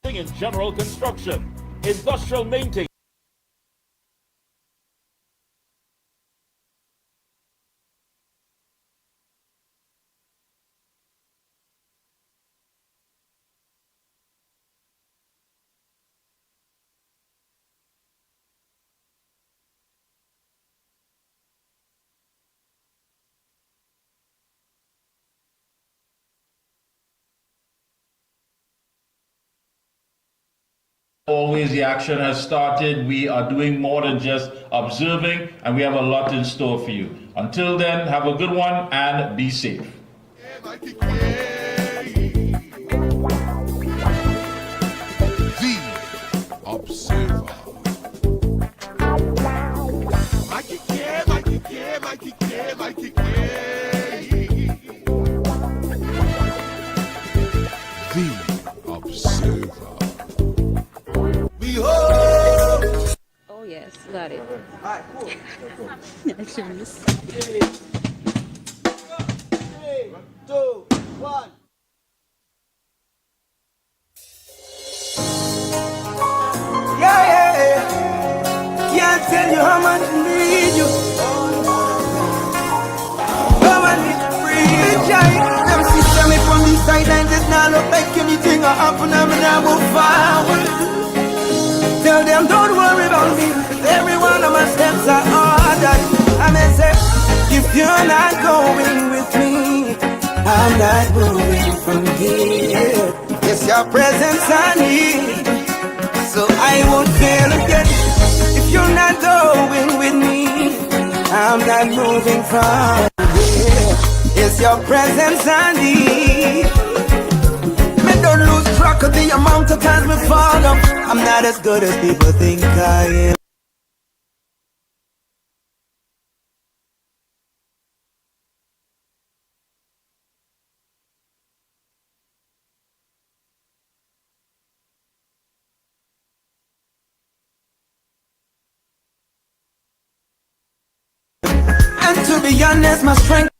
in general construction, industrial maintenance, always the action has started. We are doing more than just observing, and we have a lot in store for you. Until then, have a good one and be safe. The Observer. Mickie Kerr, Mickie Kerr, Mickie Kerr, Mickie Kerr. The Observer. Behold. Oh yes, got it. Alright, cool. Actions. 3, 2, 1. Yeah. Can't tell you how much I need you. Come on, breathe. Them sister me from the sideline just now look like anything will happen. I'm gonna move forward. Tell them don't worry about me. Every one of my steps are ordered. I may say, if you're not going with me, I'm not moving from here. It's your presence I need, so I won't fail again. If you're not going with me, I'm not moving from here. It's your presence I need. Me don't lose track of the amount of times me fall up. I'm not as good as people think I am. be honest, my strength